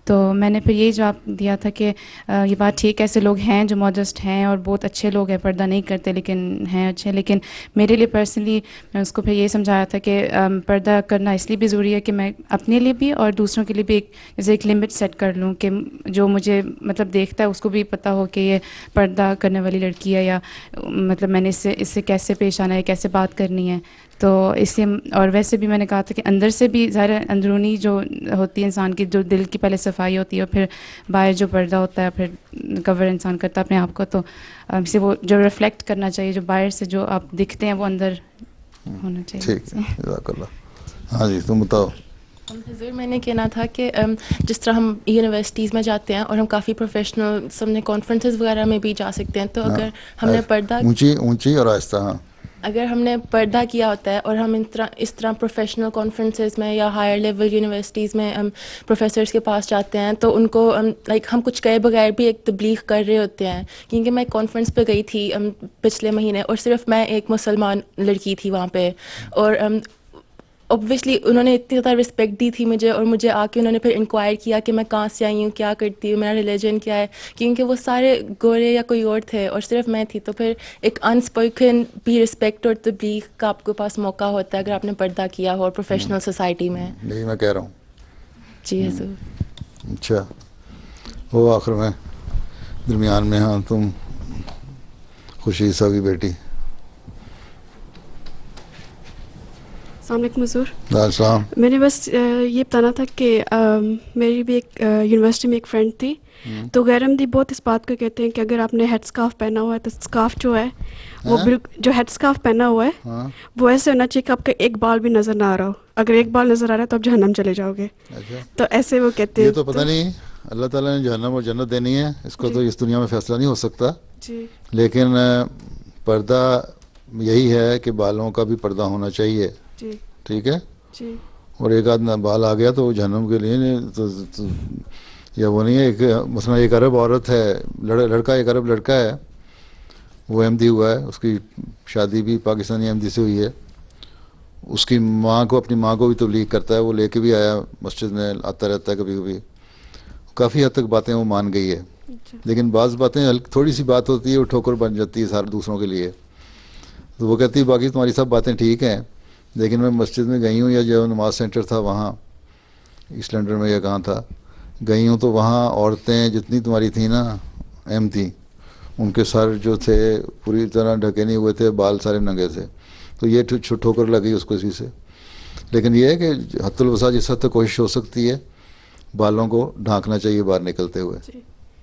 تو میں نے پھر یہی جواب دیا تھا کہ یہ بات ٹھیک ہے، ایسے لوگ ہیں جو ماڈسٹ ہیں اور بہت اچھے لوگ ہیں، پردہ نہیں کرتے لیکن ہیں اچھے. لیکن میرے لیے پرسنلی میں اس کو پھر یہ سمجھایا تھا کہ پردہ کرنا اس لیے بھی ضروری ہے کہ میں اپنے لیے بھی اور دوسروں کے لیے بھی ایک لمٹ سیٹ کر لوں کہ جو مجھے مطلب دیکھتا ہے اس کو بھی پتہ ہو کہ یہ پردہ کرنے والی لڑکی ہے، یا مطلب میں نے اس سے کیسے پیش آنا ہے، کیسے بات کرنی ہے. تو اس لیے اور ویسے بھی میں نے کہا تھا کہ اندر سے بھی ظاہر اندرونی جو ہوتی ہے انسان کی، جو دل کی پہلے صفائی ہوتی ہے اور پھر باہر جو پردہ ہوتا ہے پھر کور انسان کرتا ہے اپنے آپ کو، تو اسے وہ جو ریفلیکٹ کرنا چاہیے، جو باہر سے جو آپ دکھتے ہیں وہ اندر ہونا چاہیے. ٹھیک ہے، جزاک اللہ. ہاں جی تم بتاؤ. حضور میں نے کہنا تھا کہ جس طرح ہم یونیورسٹیز میں جاتے ہیں اور ہم کافی پروفیشنل سب کانفرنسز وغیرہ میں بھی جا سکتے ہیں، تو اگر ہم نے پردہ اونچی اور آہستہ، ہاں اگر ہم نے پردہ کیا ہوتا ہے اور ہم اس طرح پروفیشنل کانفرنسز میں یا ہائر لیول یونیورسٹیز میں ہم پروفیسرز کے پاس جاتے ہیں تو ان کو ہم کچھ کہے بغیر بھی ایک تبلیغ کر رہے ہوتے ہیں. کیونکہ میں ایک کانفرنس پہ گئی تھی پچھلے مہینے اور صرف میں ایک مسلمان لڑکی تھی وہاں پہ، اور اوبویسلی انہوں نے اتنی زیادہ رسپیکٹ دی تھی مجھے، اور مجھے آ کے انہوں نے پھر انکوائر کیا کہ میں کہاں سے آئی ہوں، کیا کرتی ہوں، میرا ریلیجن کیا ہے، کیونکہ وہ سارے گورے یا کوئی اور تھے اور صرف میں تھی. تو پھر ایک انسپوکن بھی رسپیکٹ اور تبلیغ کا آپ کے پاس موقع ہوتا ہے اگر آپ نے پردہ کیا ہو اور پروفیشنل سوسائٹی میں. یہی میں کہہ رہا ہوں. جی حضور. اچھا وہ آخر میں درمیان میں، ہاں تم خوشی عیسیٰ کی بیٹی. السلام علیکم حضور. السلام. میں نے بس یہ بتانا تھا کہ میری بھی ایک یونیورسٹی میں ایک فرینڈ تھی، تو غیر احمدی بہت اس بات کو کہتے ہیں کہ اگر آپ نے ہیڈ اسکارف پہنا ہوا ہے تو اسکارف جو ہے وہ بالکل، جو ہیڈ اسکارف پہنا ہوا ہے وہ ایسے ہونا چاہیے کہ آپ کا ایک بال بھی نظر نہ آ رہا ہو. اگر ایک بال نظر آ رہا ہے تو آپ جہنم چلے جاؤ گے. تو ایسے وہ کہتے ہیں. یہ تو پتہ نہیں اللہ تعالیٰ نے جہنم اور جنت دینی ہے, اس کو تو اس دنیا میں فیصلہ نہیں ہو سکتا. لیکن پردہ یہی ہے کہ بالوں کا بھی پردہ ہونا چاہیے. ٹھیک ہے. اور ایک آدھ بال آ گیا تو وہ جہنم کے لیے یا وہ نہیں ہے. ایک مثلا ایک عرب عورت ہے, لڑکا ایک عرب لڑکا ہے, وہ احمدی ہوا ہے, اس کی شادی بھی پاکستانی احمدی سے ہوئی ہے. اس کی ماں کو, اپنی ماں کو بھی تبلیغ کرتا ہے, وہ لے کے بھی آیا مسجد میں, آتا رہتا ہے کبھی کبھی. کافی حد تک باتیں وہ مان گئی ہے, لیکن بعض باتیں تھوڑی سی بات ہوتی ہے وہ ٹھوکر بن جاتی ہے سارے دوسروں کے لیے. تو وہ کہتی ہے باقی تمہاری سب باتیں ٹھیک ہیں, لیکن میں مسجد میں گئی ہوں, یا جو نماز سینٹر تھا وہاں ایسٹ لنڈن میں یا کہاں تھا, گئی ہوں تو وہاں عورتیں جتنی تمہاری تھیں نا اہم تھیں, ان کے سر جو تھے پوری طرح ڈھکے نہیں ہوئے تھے, بال سارے ننگے تھے. تو یہ ٹھوکر لگی اس کو اسی سے. لیکن یہ ہے کہ حد الوسع جس حد تک کوشش ہو سکتی ہے بالوں کو ڈھانکنا چاہیے باہر نکلتے ہوئے.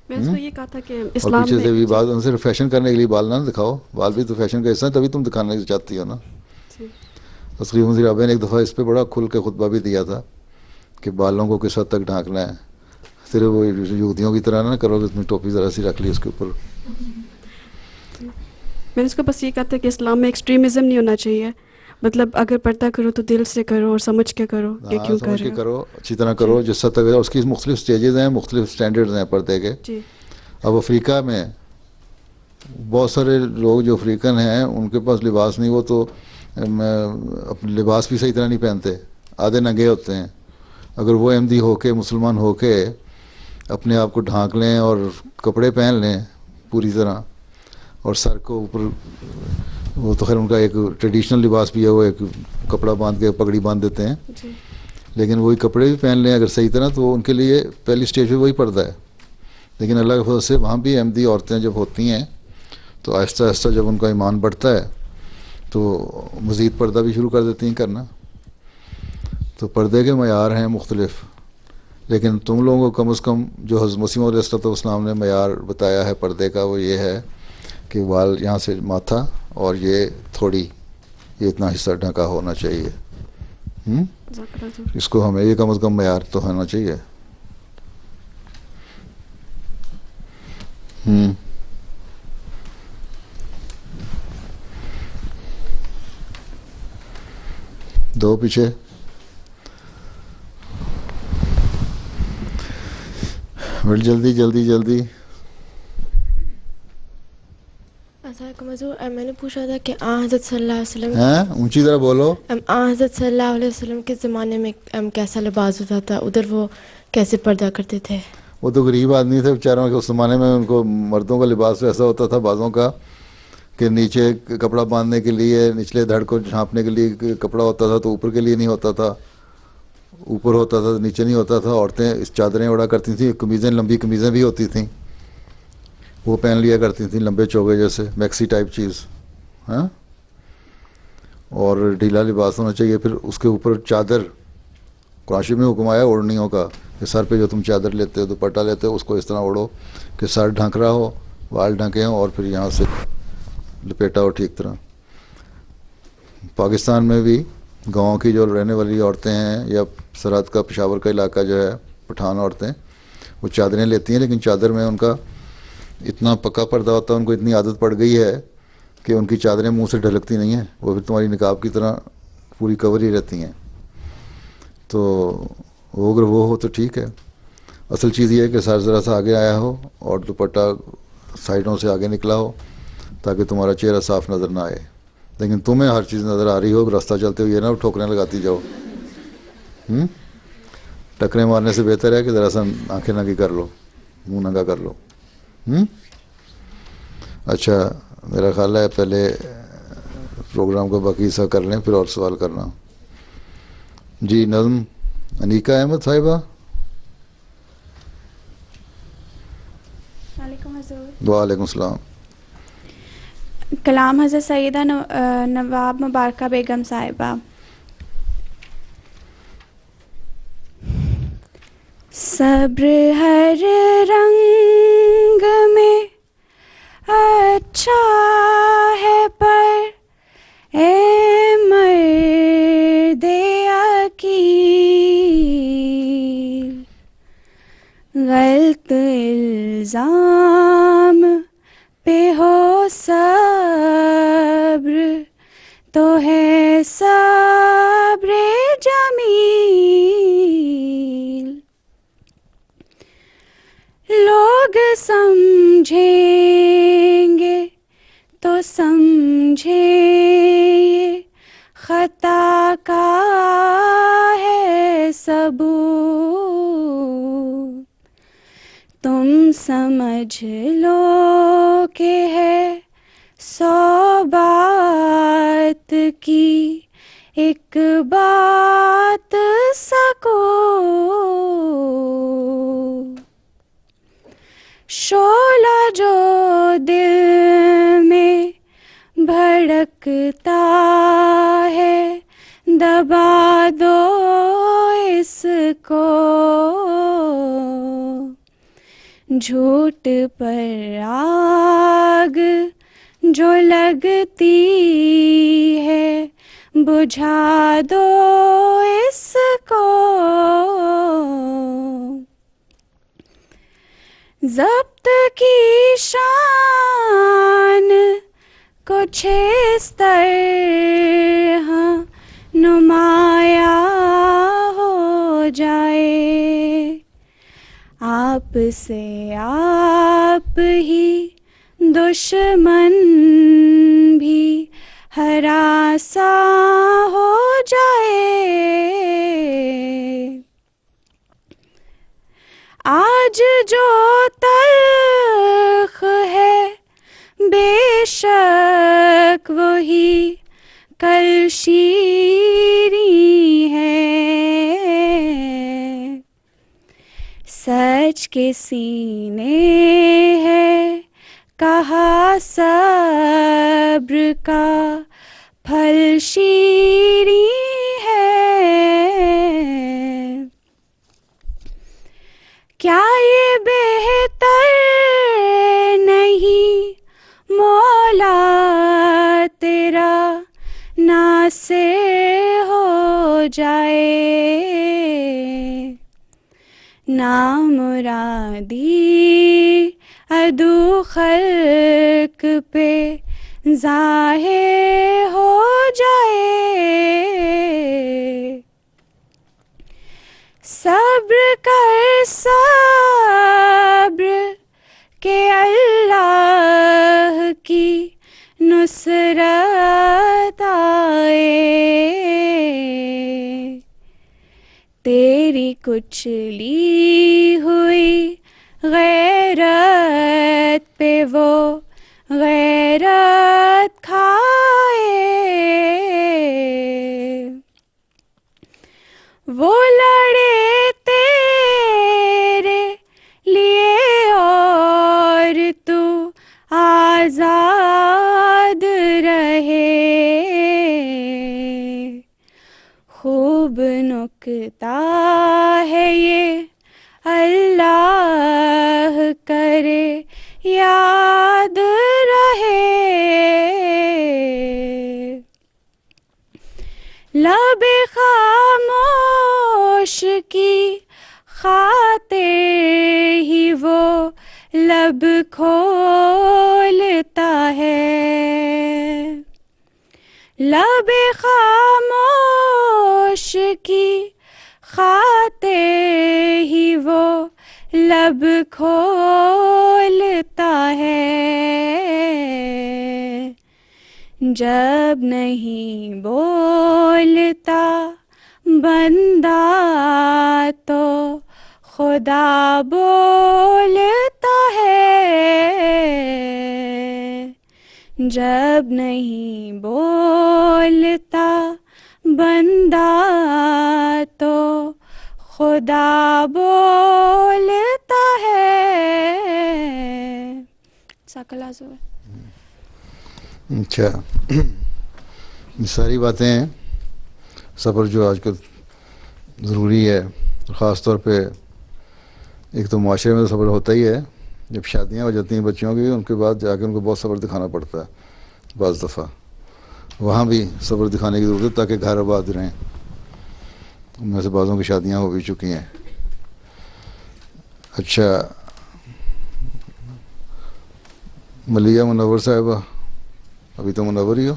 میں اس کو یہ کہا تھا کہ اور اسلام پیچھے میں سے بھی بال, ان سے فیشن کرنے کے لیے بال نہ دکھاؤ, بال بھی تو فیشن کا حصہ ہے, تبھی تم دکھانا چاہتی ہو نا. تقریباً وزیر اعظم نے ایک دفعہ اس پہ بڑا کھل کے خطبہ بھی دیا تھا کہ بالوں کو کس حد تک ڈھانکنا ہے. صرف وہ یہودیوں کی طرح نہ کرو کہ تم ٹوپی ذرا سی رکھ لی اس کے اوپر. میں نے اس کو بس یہ کہا تھا کہ اسلام میں ایکسٹریمزم نہیں ہونا چاہیے. مطلب اگر پردہ کرو تو دل سے کرو اور سمجھ کے کرو کہ کیوں کر سمجھ رہے کے ہو. کرو, اچھی طرح کرو جس حد تک. اس کی مختلف سٹیجز ہیں, مختلف سٹینڈرڈز ہیں پردے کے. اب افریقہ میں بہت سارے لوگ جو افریقن ہیں ان کے پاس لباس نہیں, وہ تو لباس بھی صحیح طرح نہیں پہنتے, آدھے ننگے ہوتے ہیں. اگر وہ احمدی ہو کے, مسلمان ہو کے اپنے آپ کو ڈھانک لیں اور کپڑے پہن لیں پوری طرح, اور سر کو اوپر, وہ تو خیر ان کا ایک ٹریڈیشنل لباس بھی ہے, وہ ایک کپڑا باندھ کے پگڑی باندھ دیتے ہیں, لیکن وہی کپڑے بھی پہن لیں اگر صحیح طرح, تو ان کے لیے پہلی سٹیج پہ وہی پردہ ہے. لیکن اللہ کے فضل سے وہاں بھی احمدی عورتیں جب ہوتی ہیں تو آہستہ آہستہ جب ان کا ایمان بڑھتا ہے تو مزید پردہ بھی شروع کر دیتی ہیں کرنا. تو پردے کے معیار ہیں مختلف, لیکن تم لوگوں کو کم از کم جو حضرت مسیح موعود علیہ السلام نے معیار بتایا ہے پردے کا, وہ یہ ہے کہ بال یہاں سے ماتھا اور یہ تھوڑی, یہ اتنا حصہ ڈھکا ہونا چاہیے. اس کو ہمیں یہ کم از کم معیار تو ہونا چاہیے. دو پیچھے. بڑی جلدی جلدی جلدی. میں نے پوچھا تھا کہ حضرت صلی اللہ علیہ وسلم, اونچی طرح بولو. حضرت صلی اللہ علیہ وسلم کے زمانے میں کیسا لباس ہوتا تھا, ادھر وہ کیسے پردہ کرتے تھے؟ وہ تو غریب آدمی تھے بیچاروں کے, اس زمانے میں ان کو مردوں کا لباس ایسا ہوتا تھا بعضوں کا کہ نیچے کپڑا باندھنے کے لیے, نچلے دھڑ کو چھانپنے کے لیے کپڑا ہوتا تھا, تو اوپر کے لیے نہیں ہوتا تھا, اوپر ہوتا تھا نیچے نہیں ہوتا تھا. عورتیں اس چادریں اڑا کرتی تھیں, قمیضیں, لمبی قمیضیں بھی ہوتی تھیں, وہ پہن لیا کرتی تھیں, لمبے چوگے جیسے میکسی ٹائپ چیز. ہاں, اور ڈھیلا لباس ہونا چاہیے. پھر اس کے اوپر چادر, قرآن شریف میں حکم آیا اوڑھنیوں کا کہ سر پہ جو تم چادر لیتے ہو, دوپٹہ لیتے ہو, اس کو اس طرح اوڑھو کہ سر ڈھک رہا ہو, بال ڈھکے ہوں, اور پھر یہاں سے لپیٹا ہو ٹھیک طرح. پاکستان میں بھی گاؤں کی جو رہنے والی عورتیں ہیں, یا سرحد کا پشاور کا علاقہ جو ہے, پٹھان عورتیں, وہ چادریں لیتی ہیں, لیکن چادر میں ان کا اتنا پکا پردہ ہوتا ہے, ان کو اتنی عادت پڑ گئی ہے کہ ان کی چادریں منہ سے ڈھلکتی نہیں ہیں, وہ پھر تمہاری نقاب کی طرح پوری کور ہی رہتی ہیں. تو وہ اگر وہ ہو تو ٹھیک ہے. اصل چیز یہ ہے کہ سر ذرا سا آگے آیا ہو اور دوپٹہ سائڈوں سے آگے نکلا ہو تاکہ تمہارا چہرہ صاف نظر نہ آئے. لیکن تمہیں ہر چیز نظر آ رہی ہو, راستہ چلتے ہوئے یہ نہ ٹھوکریں لگاتی جاؤ. ٹکریں مارنے سے بہتر ہے کہ ذرا سا آنکھیں ننگی کر لو, منہ ننگا کر لو. اچھا, میرا خیال ہے پہلے پروگرام کو باقی حصہ کر لیں, پھر اور سوال کرنا. جی نظم انیکا احمد صاحبہ. وعلیکم السلام. کلام حضرت سیدہ نواب مبارکہ بیگم صاحبہ. صبر ہر رنگ میں اچھا ہے, پر اے مرد الزام پہ ہو صبر تو ہے صبر جمیل. لوگ سمجھیں گے تو سمجھیں یہ خطا کا ہے ثبوت. تم سمجھ لو کہ ہے 100 بات کی ایک بات سکوت. شعلہ جو دل میں بھڑکتا ہے دبا دو اس کو. جھوٹ پر آگ جو لگتی ہے بجھا دو اس کو. ضبط کی شان کچھ اس طرح نمایاں ہو جائے. آپ سے آپ ہی دشمن بھی ہراساں ہو جائے. آج جو تلخ ہے بے شک وہی کل شیریں ہے. سچ کے سینے ہے کہا صبر کا پھل شیریں ہے. کیا یہ بہتر نہیں مولا تیرا ناصر ہو جائے. نامرادی عدو خلق پہ ظاہر ہو جائے. صبر کر صبر کہ اللہ کی نصرت آئے. تیری کچلی ہوئی غیرت پہ وہ غیرت کھائے. وہ لڑے تیرے لیے اور تو آزاد رہے. خوب نکتا ہے یہ اللہ کرے یاد رہے. لب خاموش کی خاطر ہی وہ لب کھولتا ہے. لب خاموش کی خاطر ہی وہ لب کھولتا ہے. جب نہیں بولتا بندہ تو خدا بولتا ہے. جب نہیں بولتا بندہ تو خدا بولتا ہے. ساکلازو. اچھا، یہ ساری باتیں ہیں. صبر جو آج کل ضروری ہے، خاص طور پہ ایک تو معاشرے میں تو صبر ہوتا ہی ہے. جب شادیاں ہو جاتی ہیں بچیوں کی، ان کے بعد جا کے ان کو بہت صبر دکھانا پڑتا ہے. بعض دفعہ وہاں بھی صبر دکھانے کی ضرورت ہے تاکہ گھر آباد رہیں. ان میں سے بعضوں کی شادیاں ہو بھی چکی ہیں. اچھا، ملیہ منور صاحبہ، ابھی تو منور ہی ہو.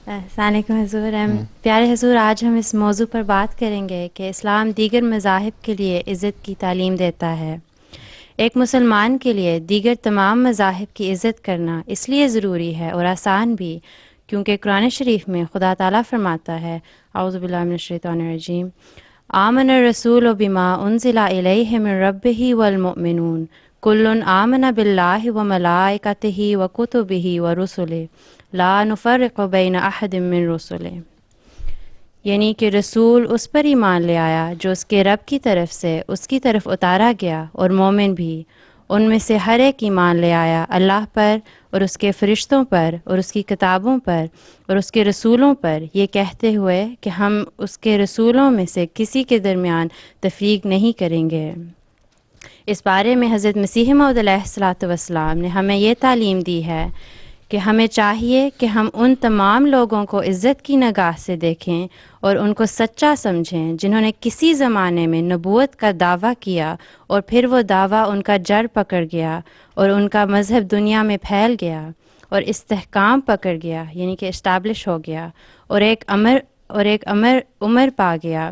السلام علیکم حضور. پیارے حضور، آج ہم اس موضوع پر بات کریں گے کہ اسلام دیگر مذاہب کے لیے عزت کی تعلیم دیتا ہے. ایک مسلمان کے لیے دیگر تمام مذاہب کی عزت کرنا اس لیے ضروری ہے اور آسان بھی کیونکہ قرآن شریف میں خدا تعالیٰ فرماتا ہے، اعوذ باللہ من الشیطان الرجیم، آمن الرسول بما انزل الیہ من ربہ والمؤمنون کل آمن باللہ وملائکتہ وکتبہ ورسلہ لا نفرق بین احد من رسلہ. یعنی کہ رسول اس پر ایمان لے آیا جو اس کے رب کی طرف سے اس کی طرف اتارا گیا، اور مومن بھی ان میں سے ہر ایک ایمان لے آیا اللہ پر اور اس کے فرشتوں پر اور اس کی کتابوں پر اور اس کے رسولوں پر، یہ کہتے ہوئے کہ ہم اس کے رسولوں میں سے کسی کے درمیان تفریق نہیں کریں گے. اس بارے میں حضرت مسیح موعود علیہ الصلوۃ والسلام نے ہمیں یہ تعلیم دی ہے کہ ہمیں چاہیے کہ ہم ان تمام لوگوں کو عزت کی نگاہ سے دیکھیں اور ان کو سچا سمجھیں جنہوں نے کسی زمانے میں نبوت کا دعویٰ کیا اور پھر وہ دعویٰ ان کا جڑ پکڑ گیا اور ان کا مذہب دنیا میں پھیل گیا اور استحکام پکڑ گیا، یعنی کہ اسٹیبلش ہو گیا اور ایک عمر پا گیا.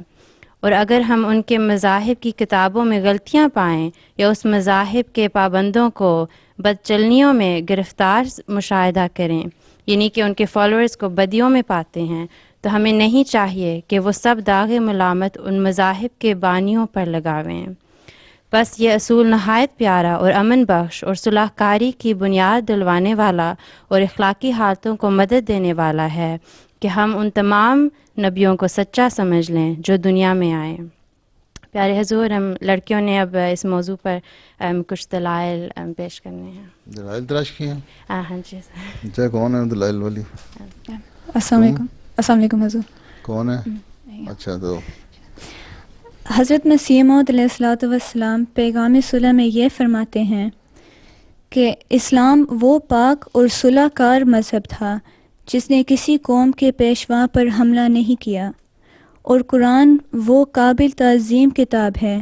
اور اگر ہم ان کے مذاہب کی کتابوں میں غلطیاں پائیں یا اس مذاہب کے پابندوں کو بدچلنیوں میں گرفتار مشاہدہ کریں، یعنی کہ ان کے فالوورز کو بدیوں میں پاتے ہیں، تو ہمیں نہیں چاہیے کہ وہ سب داغ ملامت ان مذاہب کے بانیوں پر لگاویں. بس یہ اصول نہایت پیارا اور امن بخش اور صلح کاری کی بنیاد ڈلوانے والا اور اخلاقی حالتوں کو مدد دینے والا ہے کہ ہم ان تمام نبیوں کو سچا سمجھ لیں جو دنیا میں آئیں. پیارے حضور، ہم لڑکیوں نے اب اس موضوع پر کچھ دلائل پیش کرنے ہیں. دلائل تلاش کیے ہیں؟ ہاں جی. اچھا، کون ہے دلائل والی؟ السلام علیکم. السلام علیکم حضور. کون ہے؟ اچھا، تو حضرت مسیح موعود علیہ الصلوۃ والسلام پیغام صلح میں یہ فرماتے ہیں کہ اسلام وہ پاک اور صلح کار مذہب تھا جس نے کسی قوم کے پیشوا پر حملہ نہیں کیا، اور قرآن وہ قابل تعظیم کتاب ہے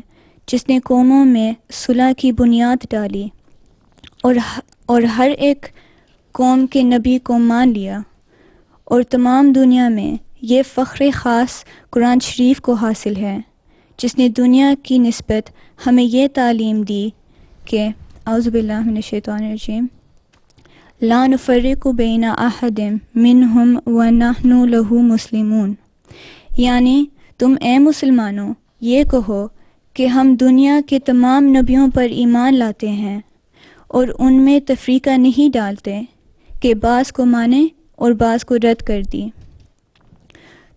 جس نے قوموں میں صلح کی بنیاد ڈالی اور ہر ایک قوم کے نبی کو مان لیا، اور تمام دنیا میں یہ فخر خاص قرآن شریف کو حاصل ہے جس نے دنیا کی نسبت ہمیں یہ تعلیم دی کہ اعوذ باللہ من الشیطان الرجیم لا نفرق بین احد منہم ونحن لہ مسلمون. یعنی تم اے مسلمانوں یہ کہو کہ ہم دنیا کے تمام نبیوں پر ایمان لاتے ہیں اور ان میں تفریقہ نہیں ڈالتے کہ بعض کو مانے اور بعض کو رد کر دی.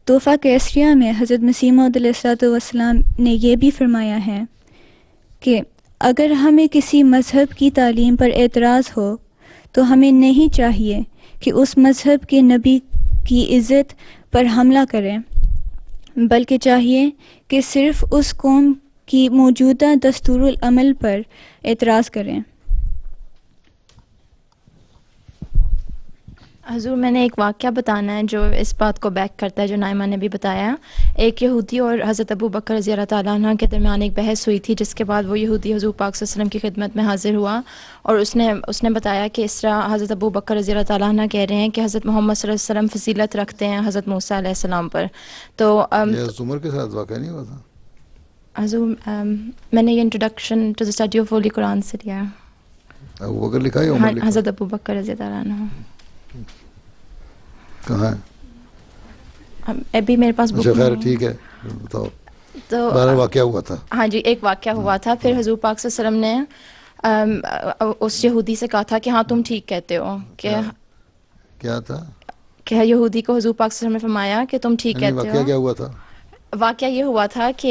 تحفہ کیسریہ میں حضرت مسیح موعود علیہ الصلوۃ والسلام نے یہ بھی فرمایا ہے کہ اگر ہمیں کسی مذہب کی تعلیم پر اعتراض ہو تو ہمیں نہیں چاہیے کہ اس مذہب کے نبی کی عزت پر حملہ کریں، بلکہ چاہیے کہ صرف اس قوم کی موجودہ دستور العمل پر اعتراض کریں. حضور، میں نے ایک واقعہ بتانا ہے جو اس بات کو بیک کرتا ہے جو نائمہ نے بھی بتایا. ایک یہودی اور حضرت ابو بکر رضی اللہ تعالیٰ عنہ کے درمیان ایک بحث ہوئی تھی، جس کے بعد وہ یہودی حضور پاک صلی اللہ علیہ وسلم کی خدمت میں حاضر ہوا اور اس نے بتایا کہ اس طرح حضرت ابو بکر رضی اللہ تعالیٰ عنہ کہہ رہے ہیں کہ حضرت محمد صلی اللہ علیہ وسلم فضیلت رکھتے ہیں حضرت موسیٰ علیہ السلام پر. تو یہ عمر کے ساتھ واقعہ نہیں ہوا تھا؟ حضور، میں نے یہ introduction to the study of holy Quran سے لیا. ابو بکر لکھا ہے عمر لکھا؟ حضرت ابو بکر رضی اللہ عنہ. کہاں ہے؟ ابھی میرے پاس اچھا، خیر ٹھیک ہے، بتاؤ. تو واقعہ ہوا تھا. ہاں جی، ایک واقعہ ہوا تھا. پھر حضور پاک صلی اللہ علیہ وسلم نے اس یہودی سے کہا تھا کہ ہاں تم ٹھیک کہتے ہو. کیا تھا کہ یہودی کو حضور پاک صلی اللہ علیہ وسلم نے فرمایا کہ تم ٹھیک کہتے ہو. واقعہ کیا ہوا تھا؟ واقعہ یہ ہوا تھا کہ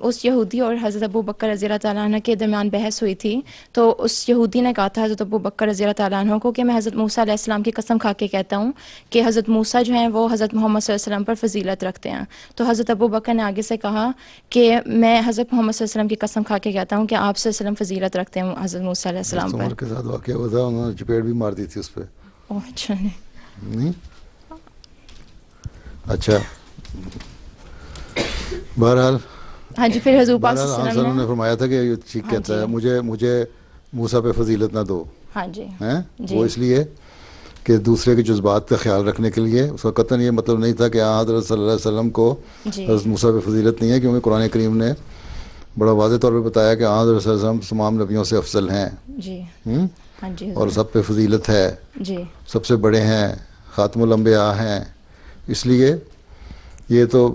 اس یہودی اور حضرت ابو بکر رضی اللہ تعالیٰ عنہ کے درمیان بحث ہوئی تھی. تو اس یہودی نے کہا تھا حضرت ابو بکر رضی اللہ تعالیٰ عنہ کو کہ میں حضرت موسیٰ علیہ السلام کی قسم کھا کے کہتا ہوں کہ حضرت موسیٰ جو ہیں وہ حضرت محمد صلی اللہ علیہ وسلم پر فضیلت رکھتے ہیں. تو حضرت ابو بکر نے آگے سے کہا کہ میں حضرت محمد صلی اللہ علیہ وسلم کی قسم کھا کے کہتا ہوں کہ آپ صلی اللہ علیہ وسلم فضیلت رکھتے ہیں حضرت موسیٰ علیہ السلام پر. عمر کے ساتھ واقعہ ہوا تھا، انہوں نے چپیٹ بھی مار دی تھی اس پہ. اچھا نہیں، اچھا، بہرحال ہاں جی. پھر حضور پاک صلی اللہ علیہ وسلم نے فرمایا تھا کہ یہ ٹھیک کہتا ہے. مجھے موسیٰ پہ فضیلت نہ دو. ہاں جی ہیں وہ اس لیے کہ دوسرے کے جذبات کا خیال رکھنے کے لیے. اس کا قطعاً یہ مطلب نہیں تھا کہ حضرت صلی اللہ علیہ وسلم کو حضرت موسیٰ پہ فضیلت نہیں ہے, کیونکہ قرآن کریم نے بڑا واضح طور پہ بتایا کہ حضرت صلی اللہ علیہ وسلم تمام نبیوں سے افضل ہیں جی. ہاں جی اور سب پہ فضیلت ہے, جی سب سے بڑے ہیں, خاتم الانبیاء ہیں. اس لیے یہ تو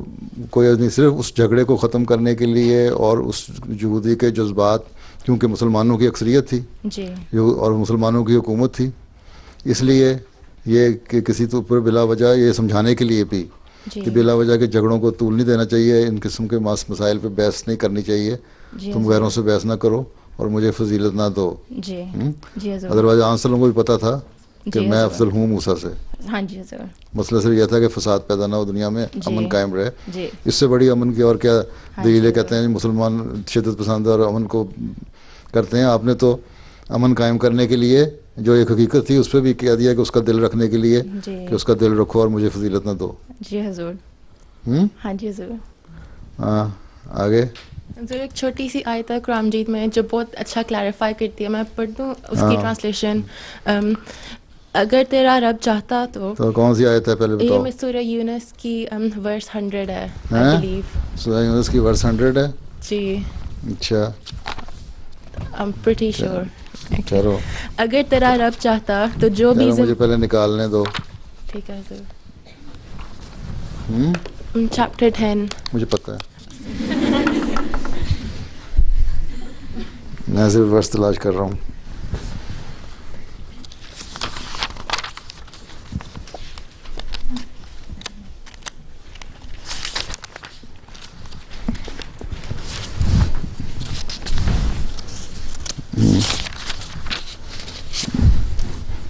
کوئی نہیں, صرف اس جھگڑے کو ختم کرنے کے لیے اور اس یہودی کے جذبات, کیونکہ مسلمانوں کی اکثریت تھی جی اور مسلمانوں کی حکومت تھی, اس لیے یہ کہ کسی تو اوپر بلا وجہ یہ سمجھانے کے لیے بھی کہ بلا وجہ کے جھگڑوں کو طول نہیں دینا چاہیے, ان قسم کے مسائل پہ بحث نہیں کرنی چاہیے. تم غیروں سے بحث نہ کرو اور مجھے فضیلت نہ دو. جی جی ادروائز آنسلوں کو بھی پتہ تھا کہ میں افضل ہوں موسیٰ سے. ہاں جی حضور. مسئلہ صرف یہ تھا کہ فساد پیدا نہ ہو دنیا میں, امن قائم رہے. جی اس سے بڑی امن کی اور کیا دلیلیں کہتے ہیں مسلمان شدت پسند اور امن کو کرتے ہیں. آپ نے تو امن قائم کرنے کے لیے جو ایک حقیقت تھی اس پہ بھی کہہ دیا کہ اس کا دل رکھنے کے لیے کہ اس کا دل رکھو اور مجھے فضیلت نہ دو. جی حضور. ہاں جی حضور. ہاں آگے حضور ایک چھوٹی سی آیت ہے قرآن مجید میں جو بہت اچھا کلیریفائی کرتی ہے, میں پڑھ دوں اس کی ٹرانسلیشن. اگر تیرا رب چاہتا تو کون سی آیت ہے پہلے بتاؤ. یہ میں سورہ یونس کی ورس 100 ہے I believe. سورہ یونس کی ورس 100 ہے جی. اچھا I'm pretty sure. چلو اگر تیرا رب چاہتا تو جو بھی مجھے پہلے نکالنے دو. ٹھیک ہے حضور. چیپٹر 10. مجھے پتہ ہے, میں صرف ورس تلاش کر رہا ہوں.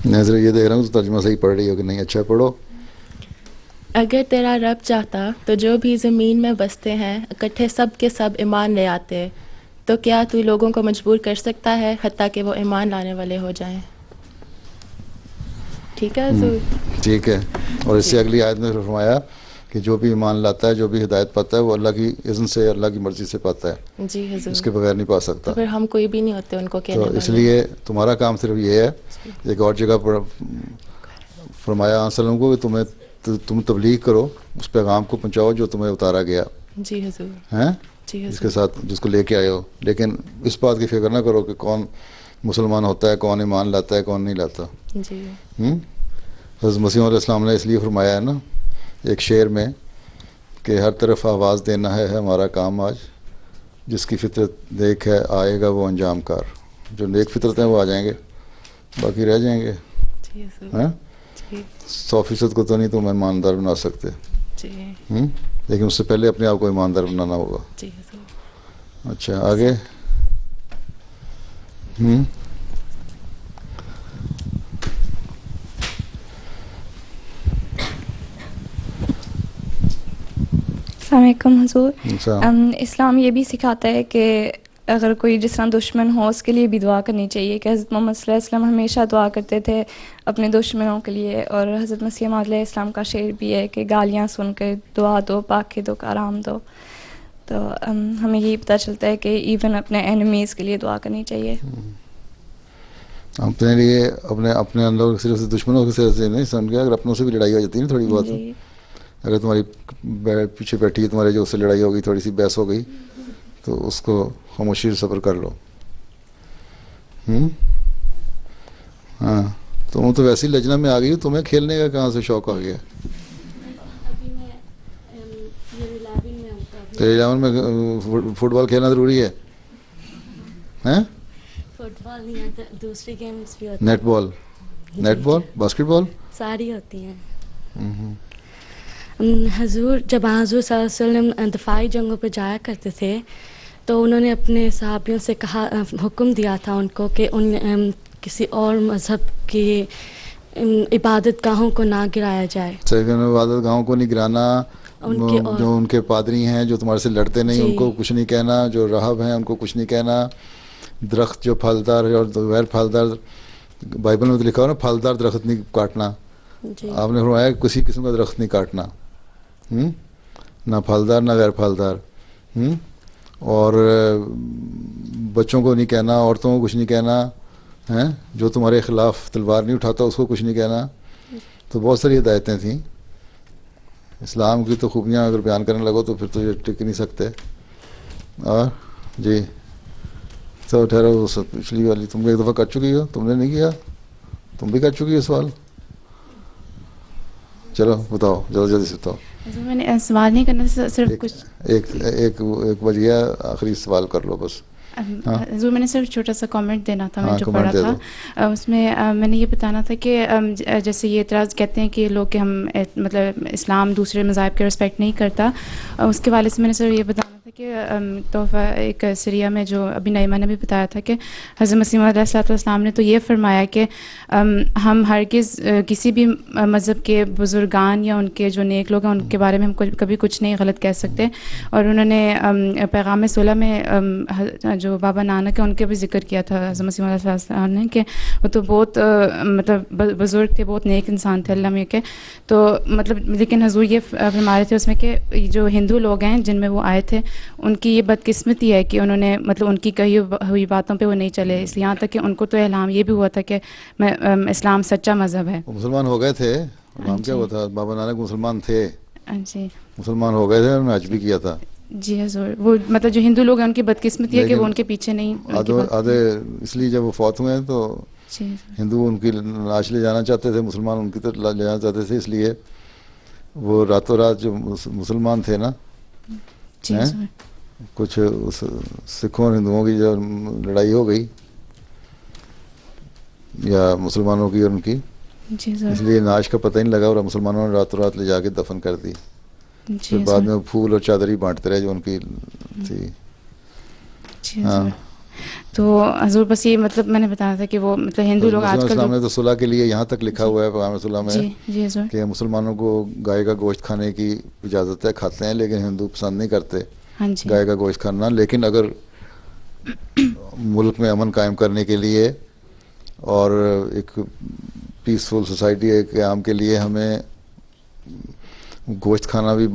میں صرف یہ دیکھ رہا ہوں تو ترجمہ صحیح پڑھ رہی ہو کہ نہیں. اچھا پڑھو. اگر تیرا رب چاہتا تو جو بھی زمین میں بستے ہیں اکٹھے سب کے سب ایمان لے آتے, تو کیا تو لوگوں کو مجبور کر سکتا ہے حتیٰ کہ وہ ایمان لانے والے ہو جائیں. ٹھیک ہے حضور. ٹھیک ہے. اور اس سے اگلی آیت میں فرمایا کہ جو بھی ایمان لاتا ہے, جو بھی ہدایت پاتا ہے, وہ اللہ کی اذن سے, اللہ کی مرضی سے پاتا ہے. جی حضور. اس کے بغیر نہیں پا سکتا. تو پھر ہم کوئی بھی نہیں ہوتے ان کو کہنے والے. تو اس لیے تمہارا کام صرف یہ ہے. ایک اور جگہ پر فرمایا وسلم کو کہ تم تبلیغ کرو, اس پیغام کو پہنچاؤ جو تمہیں اتارا گیا. جی حضور. ہیں جی اس کے ساتھ جس کو لے کے آئے ہو, لیکن اس بات کی فکر نہ کرو کہ کون مسلمان ہوتا ہے, کون ایمان لاتا ہے, کون نہیں لاتا. جی. حضرت مسیح علیہ السلام نے اس لیے فرمایا ہے نا ایک شعر میں کہ ہر طرف آواز دینا ہے ہمارا کام آج, جس کی فطرت دیکھ ہے آئے گا وہ انجام کار. جو نیک فطرت ہیں وہ آ جائیں گے, باقی رہ جائیں گے. 100% کو تو نہیں تم ایماندار بنا سکتے, لیکن اس سے پہلے اپنے آپ کو ایماندار بنانا ہوگا. اچھا آگے. السلام علیکم حضور. اسلام یہ بھی سکھاتا ہے کہ اگر کوئی جس طرح دشمن ہو اس کے لیے بھی دعا کرنی چاہیے, کہ حضرت محمد صلی اللہ علیہ وسلم ہمیشہ دعا کرتے تھے اپنے دشمنوں کے لیے. اور حضرت مسیح موعود علیہ السلام کا شعر بھی ہے کہ گالیاں سن کر دعا دو, پاکی دو, آرام دو. تو ہمیں یہی پتہ چلتا ہے کہ ایون اپنے اینیمیز کے لیے دعا کرنی چاہیے. اپنے لیے اپنے اندر صرف دشمنوں کے سے نہیں سمجھ گیا, اگر اپنوں سے بھی لڑائی ہو جاتی ہے نا تھوڑی بہت, اگر تمہاری پیچھے بیٹھی ہے تمہارے جو اس سے لڑائی ہو گئی, تھوڑی سی بحث ہو گئی, تو اس کو خاموشی سے صبر کر لو. ہاں تم تو ویسے ہی لجنا میں آ گئی, تمہیں کھیلنے کا کہاں سے شوق آ گیا؟ تیرے 11 میں فٹ بال کھیلنا ضروری ہے؟ فٹ بال نہیں آتا, دوسری گیمز بھی ہوتی ہیں. نیٹ بال, باسکٹ بال ساری ہوتی ہیں. حضور جب حضور صلی اللہ علیہ وسلم دفاعی جنگوں پہ جایا کرتے تھے تو انہوں نے اپنے صحابیوں سے کہا, حکم دیا تھا ان کو کہ ان کسی اور مذہب کی عبادت گاہوں کو نہ گرایا جائے. عبادت گاہوں کو نہیں گرانا. جو ان کے پادری ہیں جو تمہارے سے لڑتے نہیں ان کو کچھ نہیں کہنا. جو راہب ہیں ان کو کچھ نہیں کہنا. درخت جو پھلدار ہے اور غیر پھلدار, بائبل میں تو لکھا ہو نا پھلدار درخت نہیں کاٹنا. آپ نے فرمایا کسی قسم کا درخت نہیں کاٹنا, نہ پھلدار نہ غیر پھلدار. اور بچوں کو نہیں کہنا, عورتوں کو کچھ نہیں کہنا, ہیں جو تمہارے خلاف تلوار نہیں اٹھاتا اس کو کچھ نہیں کہنا. تو بہت ساری ہدایتیں تھیں. اسلام کی تو خوبیاں اگر بیان کرنے لگو تو پھر تو یہ ٹک نہیں سکتے. اور جی تو ٹھہرو, پچھلی والی تم ایک دفعہ کر چکی ہو, تم نے نہیں کیا, تم بھی کر چکی ہو سوال. چلو بتاؤ, جلدی جلدی سے بتاؤ. میں نے سوال نہیں کرنا, صرف کچھ ایک وجہ آخری سوال کر لو بس. حضور میں نے صرف چھوٹا سا کامنٹ دینا تھا, میں جو پڑھا تھا اس میں میں نے یہ بتانا تھا کہ جیسے یہ اعتراض کہتے ہیں کہ لوگ کہ ہم مطلب اسلام دوسرے مذاہب کے رسپیکٹ نہیں کرتا, اس کے والے سے میں نے صرف یہ بتانا تھا کہ تحفہ ایک سریہ میں جو ابھی نعیمہ نے بھی بتایا تھا کہ حضرت مسیح علیہ السلام نے تو یہ فرمایا کہ ہم ہرگز کسی بھی مذہب کے بزرگان یا ان کے جو نیک لوگ ہیں ان کے بارے میں ہم کبھی کچھ نہیں غلط کہہ سکتے. اور انہوں نے پیغام صلح میں جو بابا نانک ہیں ان کے بھی ذکر کیا تھا حضرت مسیح علیہ السلام نے کہ وہ تو بہت مطلب بزرگ تھے, بہت نیک انسان تھے اللہ میں کے. تو مطلب لیکن حضور یہ فرما رہے تھے اس میں کہ جو ہندو لوگ ہیں جن میں وہ آئے تھے ان کی یہ بدقسمتی ہے کہ انہوں نے مطلب ان کی کہی ہوئی باتوں پہ وہ نہیں چلے, اس یہاں تک کہ ان کو تو اعلام یہ بھی ہوا تھا کہ اسلام سچا مذہب ہے. مسلمان ہو گئے تھے, نام کیا ہوا تھا, بابا نانک مسلمان تھے, جی مسلمان ہو گئے تھے, انہوں نے حج بھی کیا تھا. جی حضور, وہ مطلب جو ہندو لوگ ہیں ان کی بدقسمتی ہے کہ وہ ان کے پیچھے نہیں. آدھے اس لیے جب وہ فوت ہوئے ہیں تو ہندو ان کی لاش لے جانا چاہتے تھے, مسلمان ان کی طرف لے جانا چاہتے تھے, اس لیے وہ راتوں رات جو مسلمان تھے نا, کچھ سکھوں اور ہندوؤں کی جو لڑائی ہو گئی یا مسلمانوں کی اور ان کی, اس لیے ناش کا پتہ ہی نہیں لگا اور مسلمانوں نے راتوں رات لے جا کے دفن کر دی. پھر بعد میں پھول اور چادر ہی بانٹتے رہے جو ان کی تھی. ہاں تو حضور بس یہ مطلب میں نے بتایا تھا کہ وہ مطلب ہندو لوگ آج کل نے تو صلح کے لیے یہاں تک لکھا ہوا ہے پیغام صلح میں کہ مسلمانوں کو گائے کا گوشت کھانے کی اجازت ہے, کھاتے ہیں, لیکن ہندو پسند نہیں کرتے گائے کا گوشت کھانا. لیکن اگر ملک میں امن قائم کرنے کے لیے اور ایک پیسفل سوسائٹی کے قیام کے لیے ہمیں گوشت کھانا بھی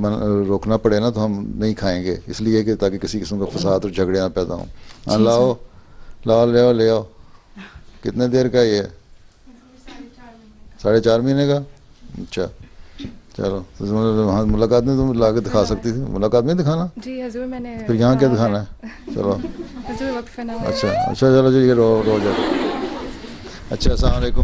روکنا پڑے نا, تو ہم نہیں کھائیں گے, اس لیے کہ تاکہ کسی قسم کا فساد اور جھگڑے نہ پیدا ہوں. ہاں لاؤ لے آؤ. کتنے دیر کا یہ ہے؟ 4.5 مہینے کا. اچھا چلو, ملاقات میں تم لا کے دکھا سکتی تھی, ملاقات میں دکھانا. جی حضور میں نے. پھر یہاں کیا دکھانا ہے؟ چلو حضور وقفہ نہ. اچھا چلو جی, یہ رو جاؤ. اچھا السلام علیکم.